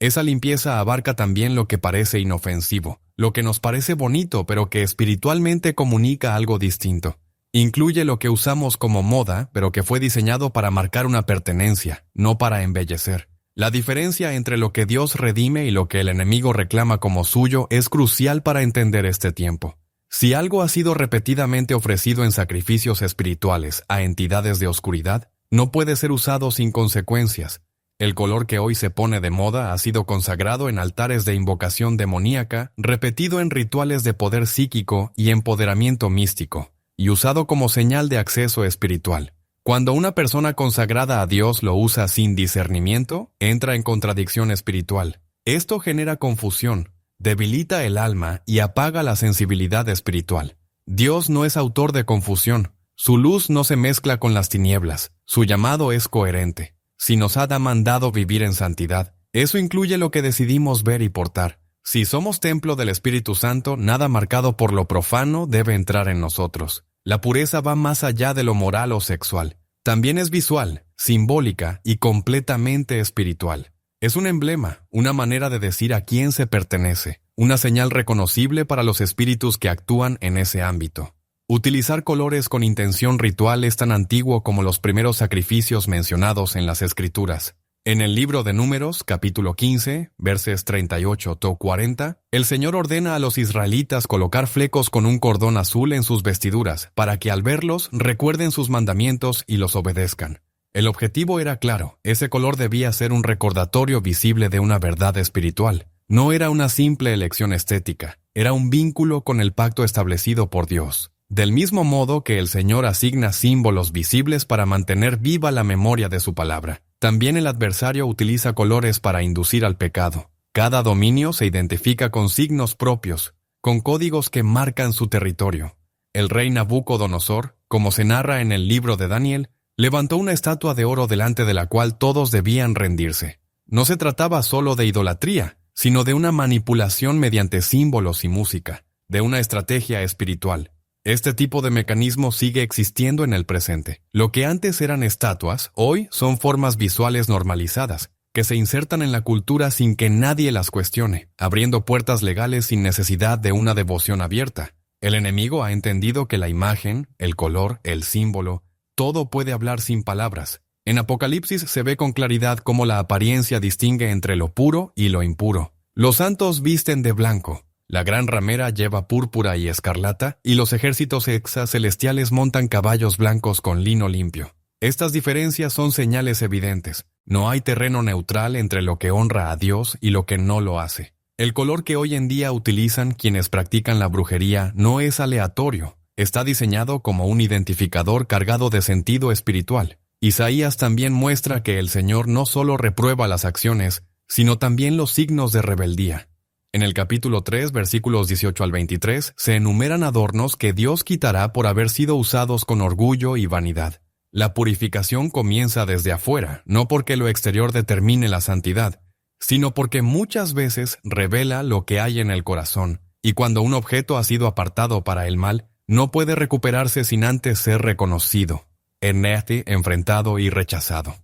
Esa limpieza abarca también lo que parece inofensivo, lo que nos parece bonito pero que espiritualmente comunica algo distinto. Incluye lo que usamos como moda, pero que fue diseñado para marcar una pertenencia, no para embellecer. La diferencia entre lo que Dios redime y lo que el enemigo reclama como suyo es crucial para entender este tiempo. Si algo ha sido repetidamente ofrecido en sacrificios espirituales a entidades de oscuridad, no puede ser usado sin consecuencias. El color que hoy se pone de moda ha sido consagrado en altares de invocación demoníaca, repetido en rituales de poder psíquico y empoderamiento místico, y usado como señal de acceso espiritual. Cuando una persona consagrada a Dios lo usa sin discernimiento, entra en contradicción espiritual. Esto genera confusión, debilita el alma y apaga la sensibilidad espiritual. Dios no es autor de confusión. Su luz no se mezcla con las tinieblas. Su llamado es coherente. Si nos ha mandado vivir en santidad, eso incluye lo que decidimos ver y portar. Si somos templo del Espíritu Santo, nada marcado por lo profano debe entrar en nosotros. La pureza va más allá de lo moral o sexual. También es visual, simbólica y completamente espiritual. Es un emblema, una manera de decir a quién se pertenece, una señal reconocible para los espíritus que actúan en ese ámbito. Utilizar colores con intención ritual es tan antiguo como los primeros sacrificios mencionados en las Escrituras. En el libro de Números, capítulo 15, versos 38-40, el Señor ordena a los israelitas colocar flecos con un cordón azul en sus vestiduras, para que al verlos recuerden sus mandamientos y los obedezcan. El objetivo era claro, ese color debía ser un recordatorio visible de una verdad espiritual. No era una simple elección estética, era un vínculo con el pacto establecido por Dios. Del mismo modo que el Señor asigna símbolos visibles para mantener viva la memoria de su palabra, también el adversario utiliza colores para inducir al pecado. Cada dominio se identifica con signos propios, con códigos que marcan su territorio. El rey Nabucodonosor, como se narra en el libro de Daniel, levantó una estatua de oro delante de la cual todos debían rendirse. No se trataba solo de idolatría, sino de una manipulación mediante símbolos y música, de una estrategia espiritual. Este tipo de mecanismo sigue existiendo en el presente. Lo que antes eran estatuas, hoy son formas visuales normalizadas, que se insertan en la cultura sin que nadie las cuestione, abriendo puertas legales sin necesidad de una devoción abierta. El enemigo ha entendido que la imagen, el color, el símbolo, todo puede hablar sin palabras. En Apocalipsis se ve con claridad cómo la apariencia distingue entre lo puro y lo impuro. Los santos visten de blanco. La gran ramera lleva púrpura y escarlata, y los ejércitos exacelestiales montan caballos blancos con lino limpio. Estas diferencias son señales evidentes. No hay terreno neutral entre lo que honra a Dios y lo que no lo hace. El color que hoy en día utilizan quienes practican la brujería no es aleatorio. Está diseñado como un identificador cargado de sentido espiritual. Isaías también muestra que el Señor no solo reprueba las acciones, sino también los signos de rebeldía. En el capítulo 3, versículos 18 al 23, se enumeran adornos que Dios quitará por haber sido usados con orgullo y vanidad. La purificación comienza desde afuera, no porque lo exterior determine la santidad, sino porque muchas veces revela lo que hay en el corazón, y cuando un objeto ha sido apartado para el mal, no puede recuperarse sin antes ser reconocido, enfrentado y rechazado.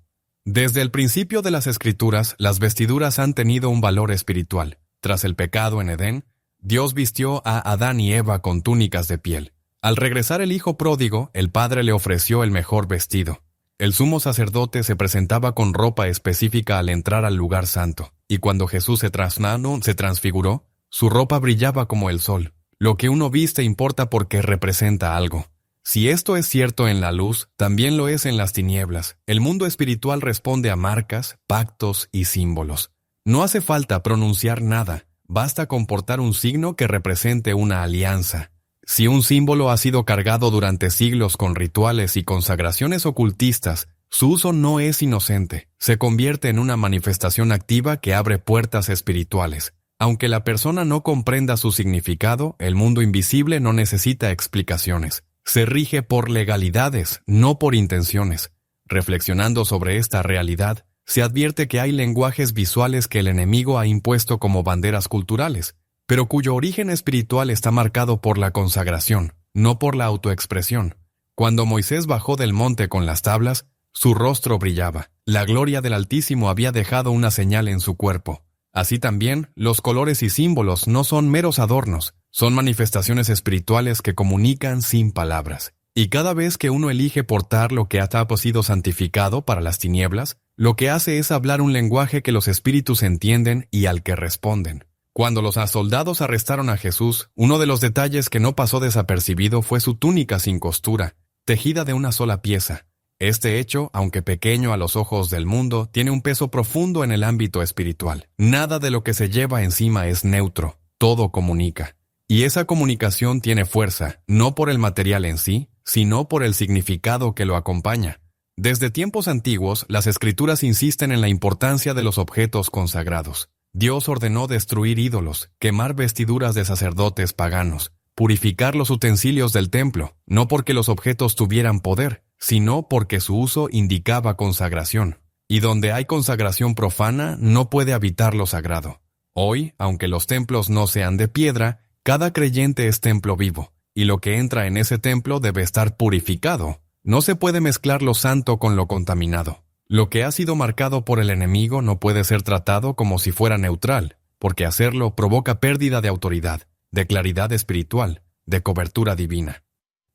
Desde el principio de las Escrituras, las vestiduras han tenido un valor espiritual. Tras el pecado en Edén, Dios vistió a Adán y Eva con túnicas de piel. Al regresar el hijo pródigo, el padre le ofreció el mejor vestido. El sumo sacerdote se presentaba con ropa específica al entrar al lugar santo, y cuando Jesús se transfiguró, su ropa brillaba como el sol. Lo que uno viste importa porque representa algo. Si esto es cierto en la luz, también lo es en las tinieblas. El mundo espiritual responde a marcas, pactos y símbolos. No hace falta pronunciar nada, basta con portar un signo que represente una alianza. Si un símbolo ha sido cargado durante siglos con rituales y consagraciones ocultistas, su uso no es inocente, se convierte en una manifestación activa que abre puertas espirituales. Aunque la persona no comprenda su significado, el mundo invisible no necesita explicaciones. Se rige por legalidades, no por intenciones. Reflexionando sobre esta realidad, se advierte que hay lenguajes visuales que el enemigo ha impuesto como banderas culturales, pero cuyo origen espiritual está marcado por la consagración, no por la autoexpresión. Cuando Moisés bajó del monte con las tablas, su rostro brillaba. La gloria del Altísimo había dejado una señal en su cuerpo. Así también, los colores y símbolos no son meros adornos, son manifestaciones espirituales que comunican sin palabras. Y cada vez que uno elige portar lo que ha sido santificado para las tinieblas, lo que hace es hablar un lenguaje que los espíritus entienden y al que responden. Cuando los soldados arrestaron a Jesús, uno de los detalles que no pasó desapercibido fue su túnica sin costura, tejida de una sola pieza. Este hecho, aunque pequeño a los ojos del mundo, tiene un peso profundo en el ámbito espiritual. Nada de lo que se lleva encima es neutro, todo comunica. Y esa comunicación tiene fuerza, no por el material en sí, sino por el significado que lo acompaña. Desde tiempos antiguos, las Escrituras insisten en la importancia de los objetos consagrados. Dios ordenó destruir ídolos, quemar vestiduras de sacerdotes paganos, purificar los utensilios del templo, no porque los objetos tuvieran poder, sino porque su uso indicaba consagración. Y donde hay consagración profana, no puede habitar lo sagrado. Hoy, aunque los templos no sean de piedra, cada creyente es templo vivo, y lo que entra en ese templo debe estar purificado. No se puede mezclar lo santo con lo contaminado. Lo que ha sido marcado por el enemigo no puede ser tratado como si fuera neutral, porque hacerlo provoca pérdida de autoridad, de claridad espiritual, de cobertura divina.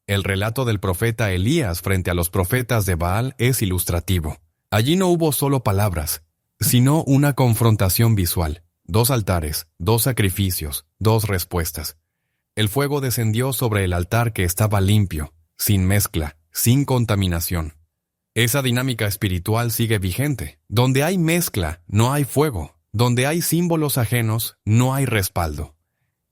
El relato del profeta Elías frente a los profetas de Baal es ilustrativo. Allí no hubo solo palabras, sino una confrontación visual. 2 altares, 2 sacrificios, 2 respuestas. El fuego descendió sobre el altar que estaba limpio, sin mezcla, sin contaminación. Esa dinámica espiritual sigue vigente. Donde hay mezcla, no hay fuego. Donde hay símbolos ajenos, no hay respaldo.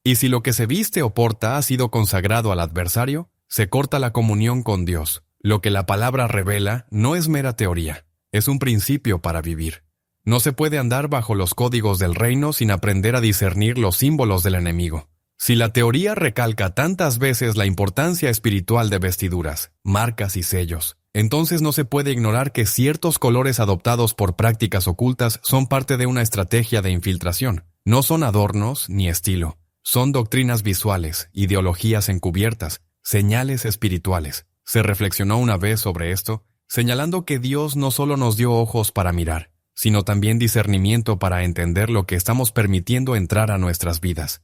Y si lo que se viste o porta ha sido consagrado al adversario, se corta la comunión con Dios. Lo que la palabra revela no es mera teoría, es un principio para vivir. No se puede andar bajo los códigos del reino sin aprender a discernir los símbolos del enemigo. Si la teoría recalca tantas veces la importancia espiritual de vestiduras, marcas y sellos, entonces no se puede ignorar que ciertos colores adoptados por prácticas ocultas son parte de una estrategia de infiltración. No son adornos ni estilo, son doctrinas visuales, ideologías encubiertas, señales espirituales. Se reflexionó una vez sobre esto, señalando que Dios no solo nos dio ojos para mirar, sino también discernimiento para entender lo que estamos permitiendo entrar a nuestras vidas.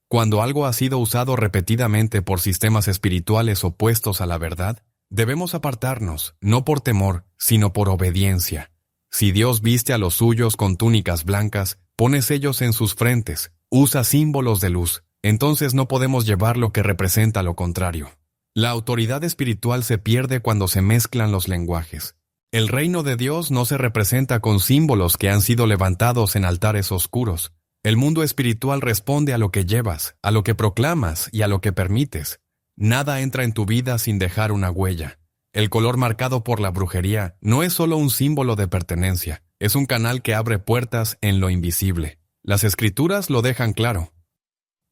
Cuando algo ha sido usado repetidamente por sistemas espirituales opuestos a la verdad, debemos apartarnos, no por temor, sino por obediencia. Si Dios viste a los suyos con túnicas blancas, pone sellos en sus frentes, usa símbolos de luz, entonces no podemos llevar lo que representa lo contrario. La autoridad espiritual se pierde cuando se mezclan los lenguajes. El reino de Dios no se representa con símbolos que han sido levantados en altares oscuros. El mundo espiritual responde a lo que llevas, a lo que proclamas y a lo que permites. Nada entra en tu vida sin dejar una huella. El color marcado por la brujería no es solo un símbolo de pertenencia, es un canal que abre puertas en lo invisible. Las Escrituras lo dejan claro.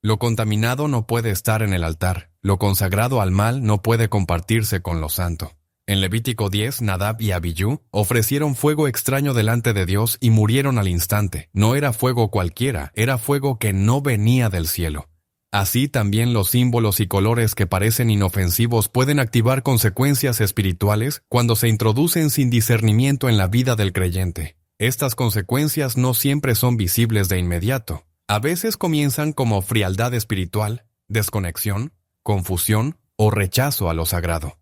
Lo contaminado no puede estar en el altar, lo consagrado al mal no puede compartirse con lo santo. En Levítico 10, Nadab y Abiyú ofrecieron fuego extraño delante de Dios y murieron al instante. No era fuego cualquiera, era fuego que no venía del cielo. Así también los símbolos y colores que parecen inofensivos pueden activar consecuencias espirituales cuando se introducen sin discernimiento en la vida del creyente. Estas consecuencias no siempre son visibles de inmediato. A veces comienzan como frialdad espiritual, desconexión, confusión o rechazo a lo sagrado.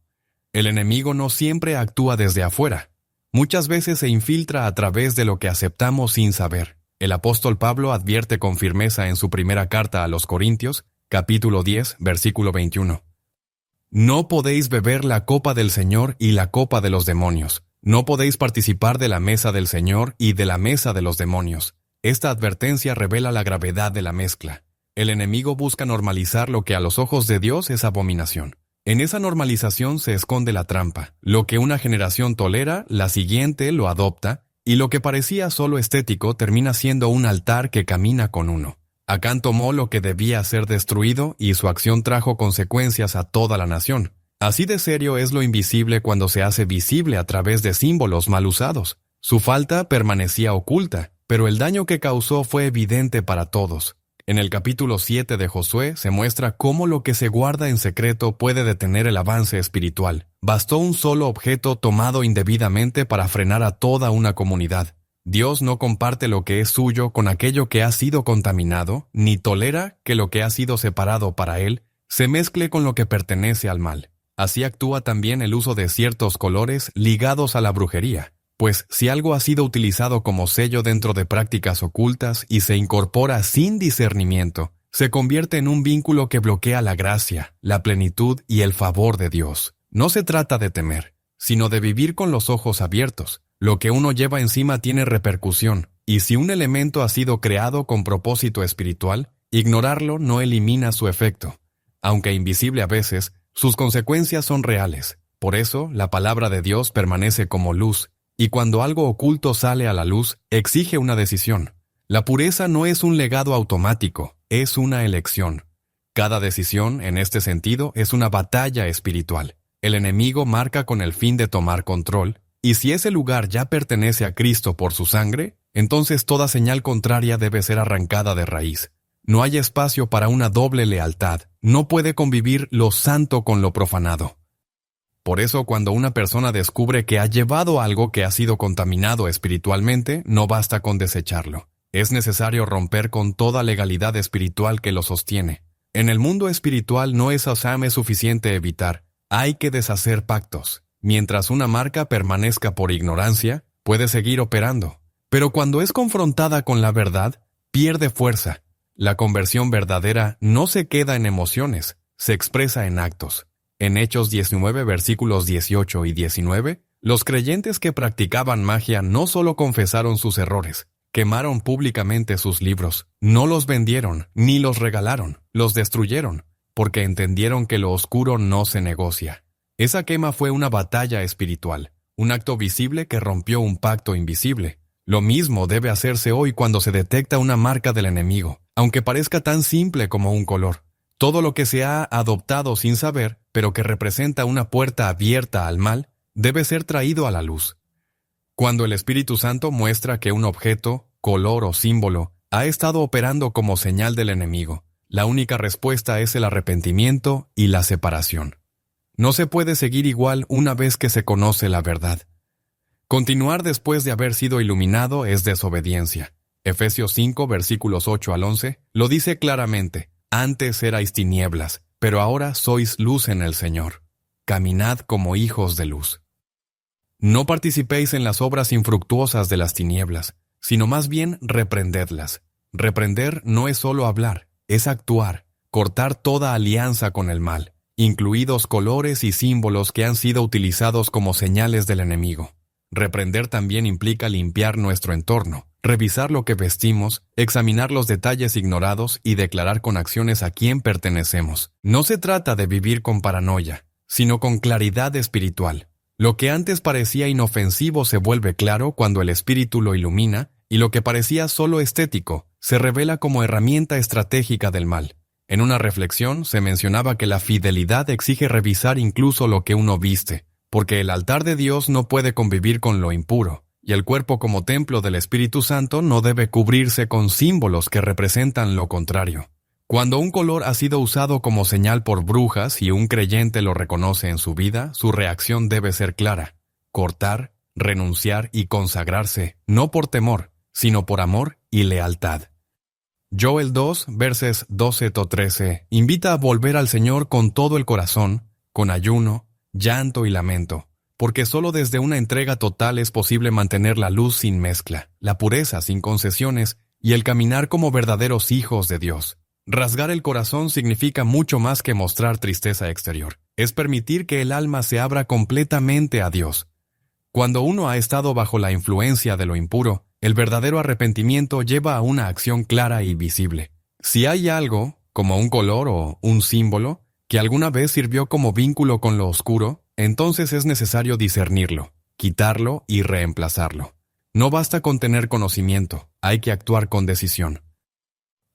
El enemigo no siempre actúa desde afuera. Muchas veces se infiltra a través de lo que aceptamos sin saber. El apóstol Pablo advierte con firmeza en su primera carta a los Corintios, capítulo 10, versículo 21. No podéis beber la copa del Señor y la copa de los demonios. No podéis participar de la mesa del Señor y de la mesa de los demonios. Esta advertencia revela la gravedad de la mezcla. El enemigo busca normalizar lo que a los ojos de Dios es abominación. En esa normalización se esconde la trampa. Lo que una generación tolera, la siguiente lo adopta, y lo que parecía solo estético termina siendo un altar que camina con uno. Acán tomó lo que debía ser destruido y su acción trajo consecuencias a toda la nación. Así de serio es lo invisible cuando se hace visible a través de símbolos mal usados. Su falta permanecía oculta, pero el daño que causó fue evidente para todos. En el capítulo 7 de Josué se muestra cómo lo que se guarda en secreto puede detener el avance espiritual. Bastó un solo objeto tomado indebidamente para frenar a toda una comunidad. Dios no comparte lo que es suyo con aquello que ha sido contaminado, ni tolera que lo que ha sido separado para Él se mezcle con lo que pertenece al mal. Así actúa también el uso de ciertos colores ligados a la brujería. Pues si algo ha sido utilizado como sello dentro de prácticas ocultas y se incorpora sin discernimiento, se convierte en un vínculo que bloquea la gracia, la plenitud y el favor de Dios. No se trata de temer, sino de vivir con los ojos abiertos. Lo que uno lleva encima tiene repercusión, y si un elemento ha sido creado con propósito espiritual, ignorarlo no elimina su efecto. Aunque invisible a veces, sus consecuencias son reales. Por eso, la palabra de Dios permanece como luz, y cuando algo oculto sale a la luz, exige una decisión. La pureza no es un legado automático, es una elección. Cada decisión, en este sentido, es una batalla espiritual. El enemigo marca con el fin de tomar control, y si ese lugar ya pertenece a Cristo por su sangre, entonces toda señal contraria debe ser arrancada de raíz. No hay espacio para una doble lealtad, no puede convivir lo santo con lo profanado. Por eso, cuando una persona descubre que ha llevado algo que ha sido contaminado espiritualmente, no basta con desecharlo. Es necesario romper con toda legalidad espiritual que lo sostiene. En el mundo espiritual no es suficiente evitar, hay que deshacer pactos. Mientras una marca permanezca por ignorancia, puede seguir operando. Pero cuando es confrontada con la verdad, pierde fuerza. La conversión verdadera no se queda en emociones, se expresa en actos. En Hechos 19, versículos 18 y 19, los creyentes que practicaban magia no solo confesaron sus errores, quemaron públicamente sus libros, no los vendieron, ni los regalaron, los destruyeron, porque entendieron que lo oscuro no se negocia. Esa quema fue una batalla espiritual, un acto visible que rompió un pacto invisible. Lo mismo debe hacerse hoy cuando se detecta una marca del enemigo, aunque parezca tan simple como un color. Todo lo que se ha adoptado sin saber, pero que representa una puerta abierta al mal, debe ser traído a la luz. Cuando el Espíritu Santo muestra que un objeto, color o símbolo ha estado operando como señal del enemigo, la única respuesta es el arrepentimiento y la separación. No se puede seguir igual una vez que se conoce la verdad. Continuar después de haber sido iluminado es desobediencia. Efesios 5, versículos 8 al 11, lo dice claramente. Antes erais tinieblas, pero ahora sois luz en el Señor. Caminad como hijos de luz. No participéis en las obras infructuosas de las tinieblas, sino más bien reprendedlas. Reprender no es solo hablar, es actuar, cortar toda alianza con el mal, incluidos colores y símbolos que han sido utilizados como señales del enemigo. Reprender también implica limpiar nuestro entorno, revisar lo que vestimos, examinar los detalles ignorados y declarar con acciones a quién pertenecemos. No se trata de vivir con paranoia, sino con claridad espiritual. Lo que antes parecía inofensivo se vuelve claro cuando el Espíritu lo ilumina, y lo que parecía solo estético se revela como herramienta estratégica del mal. En una reflexión se mencionaba que la fidelidad exige revisar incluso lo que uno viste, porque el altar de Dios no puede convivir con lo impuro, y el cuerpo como templo del Espíritu Santo no debe cubrirse con símbolos que representan lo contrario. Cuando un color ha sido usado como señal por brujas y un creyente lo reconoce en su vida, su reacción debe ser clara: cortar, renunciar y consagrarse, no por temor, sino por amor y lealtad. Joel 2, verses 12-13, invita a volver al Señor con todo el corazón, con ayuno, llanto y lamento, porque solo desde una entrega total es posible mantener la luz sin mezcla, la pureza sin concesiones y el caminar como verdaderos hijos de Dios. Rasgar el corazón significa mucho más que mostrar tristeza exterior. Es permitir que el alma se abra completamente a Dios. Cuando uno ha estado bajo la influencia de lo impuro, el verdadero arrepentimiento lleva a una acción clara y visible. Si hay algo, como un color o un símbolo, que alguna vez sirvió como vínculo con lo oscuro, entonces es necesario discernirlo, quitarlo y reemplazarlo. No basta con tener conocimiento, hay que actuar con decisión.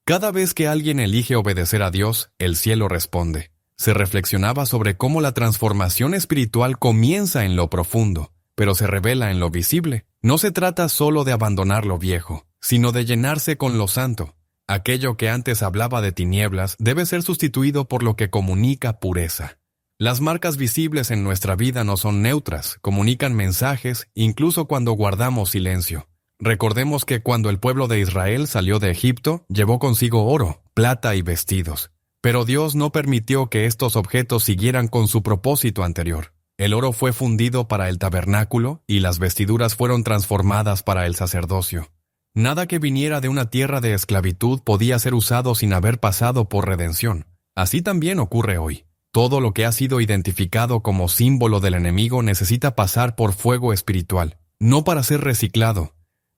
Cada vez que alguien elige obedecer a Dios, el cielo responde. Se reflexionaba sobre cómo la transformación espiritual comienza en lo profundo, pero se revela en lo visible. No se trata solo de abandonar lo viejo, sino de llenarse con lo santo. Aquello que antes hablaba de tinieblas debe ser sustituido por lo que comunica pureza. Las marcas visibles en nuestra vida no son neutras, comunican mensajes incluso cuando guardamos silencio. Recordemos que cuando el pueblo de Israel salió de Egipto, llevó consigo oro, plata y vestidos. Pero Dios no permitió que estos objetos siguieran con su propósito anterior. El oro fue fundido para el tabernáculo y las vestiduras fueron transformadas para el sacerdocio. Nada que viniera de una tierra de esclavitud podía ser usado sin haber pasado por redención. Así también ocurre hoy. Todo lo que ha sido identificado como símbolo del enemigo necesita pasar por fuego espiritual, no para ser reciclado,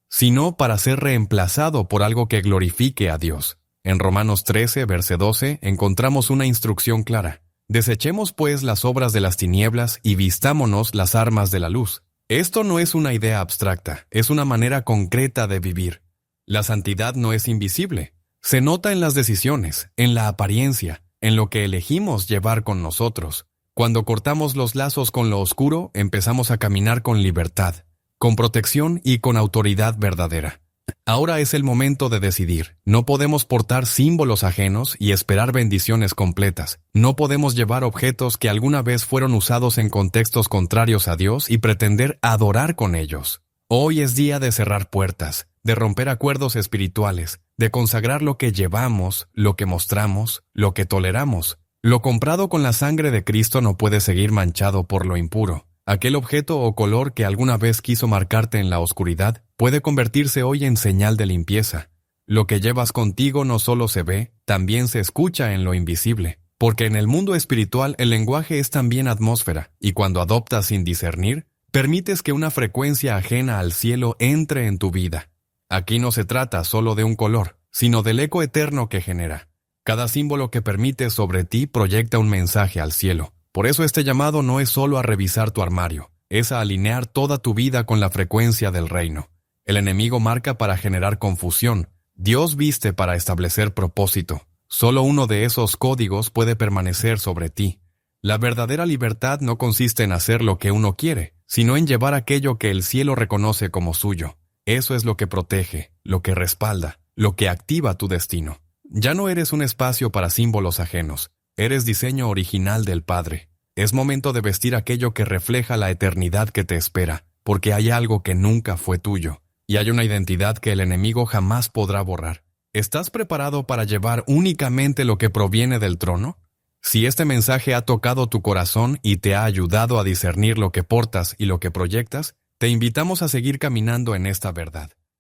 sino para ser reemplazado por algo que glorifique a Dios. En Romanos 13, verse 12, encontramos una instrucción clara. Desechemos pues las obras de las tinieblas y vistámonos las armas de la luz. Esto no es una idea abstracta, es una manera concreta de vivir. La santidad no es invisible. Se nota en las decisiones, en la apariencia, en lo que elegimos llevar con nosotros. Cuando cortamos los lazos con lo oscuro, empezamos a caminar con libertad, con protección y con autoridad verdadera. Ahora es el momento de decidir. No podemos portar símbolos ajenos y esperar bendiciones completas. No podemos llevar objetos que alguna vez fueron usados en contextos contrarios a Dios y pretender adorar con ellos. Hoy es día de cerrar puertas, de romper acuerdos espirituales, de consagrar lo que llevamos, lo que mostramos, lo que toleramos. Lo comprado con la sangre de Cristo no puede seguir manchado por lo impuro. Aquel objeto o color que alguna vez quiso marcarte en la oscuridad puede convertirse hoy en señal de limpieza. Lo que llevas contigo no solo se ve, también se escucha en lo invisible. Porque en el mundo espiritual el lenguaje es también atmósfera, y cuando adoptas sin discernir, permites que una frecuencia ajena al cielo entre en tu vida. Aquí no se trata solo de un color, sino del eco eterno que genera. Cada símbolo que permites sobre ti proyecta un mensaje al cielo. Por eso este llamado no es solo a revisar tu armario, es a alinear toda tu vida con la frecuencia del reino. El enemigo marca para generar confusión, Dios viste para establecer propósito. Solo uno de esos códigos puede permanecer sobre ti. La verdadera libertad no consiste en hacer lo que uno quiere, sino en llevar aquello que el cielo reconoce como suyo. Eso es lo que protege, lo que respalda, lo que activa tu destino. Ya no eres un espacio para símbolos ajenos. Eres diseño original del Padre. Es momento de vestir aquello que refleja la eternidad que te espera, porque hay algo que nunca fue tuyo, y hay una identidad que el enemigo jamás podrá borrar. ¿Estás preparado para llevar únicamente lo que proviene del trono? Si este mensaje ha tocado tu corazón y te ha ayudado a discernir lo que portas y lo que proyectas, te invitamos a seguir caminando en esta verdad.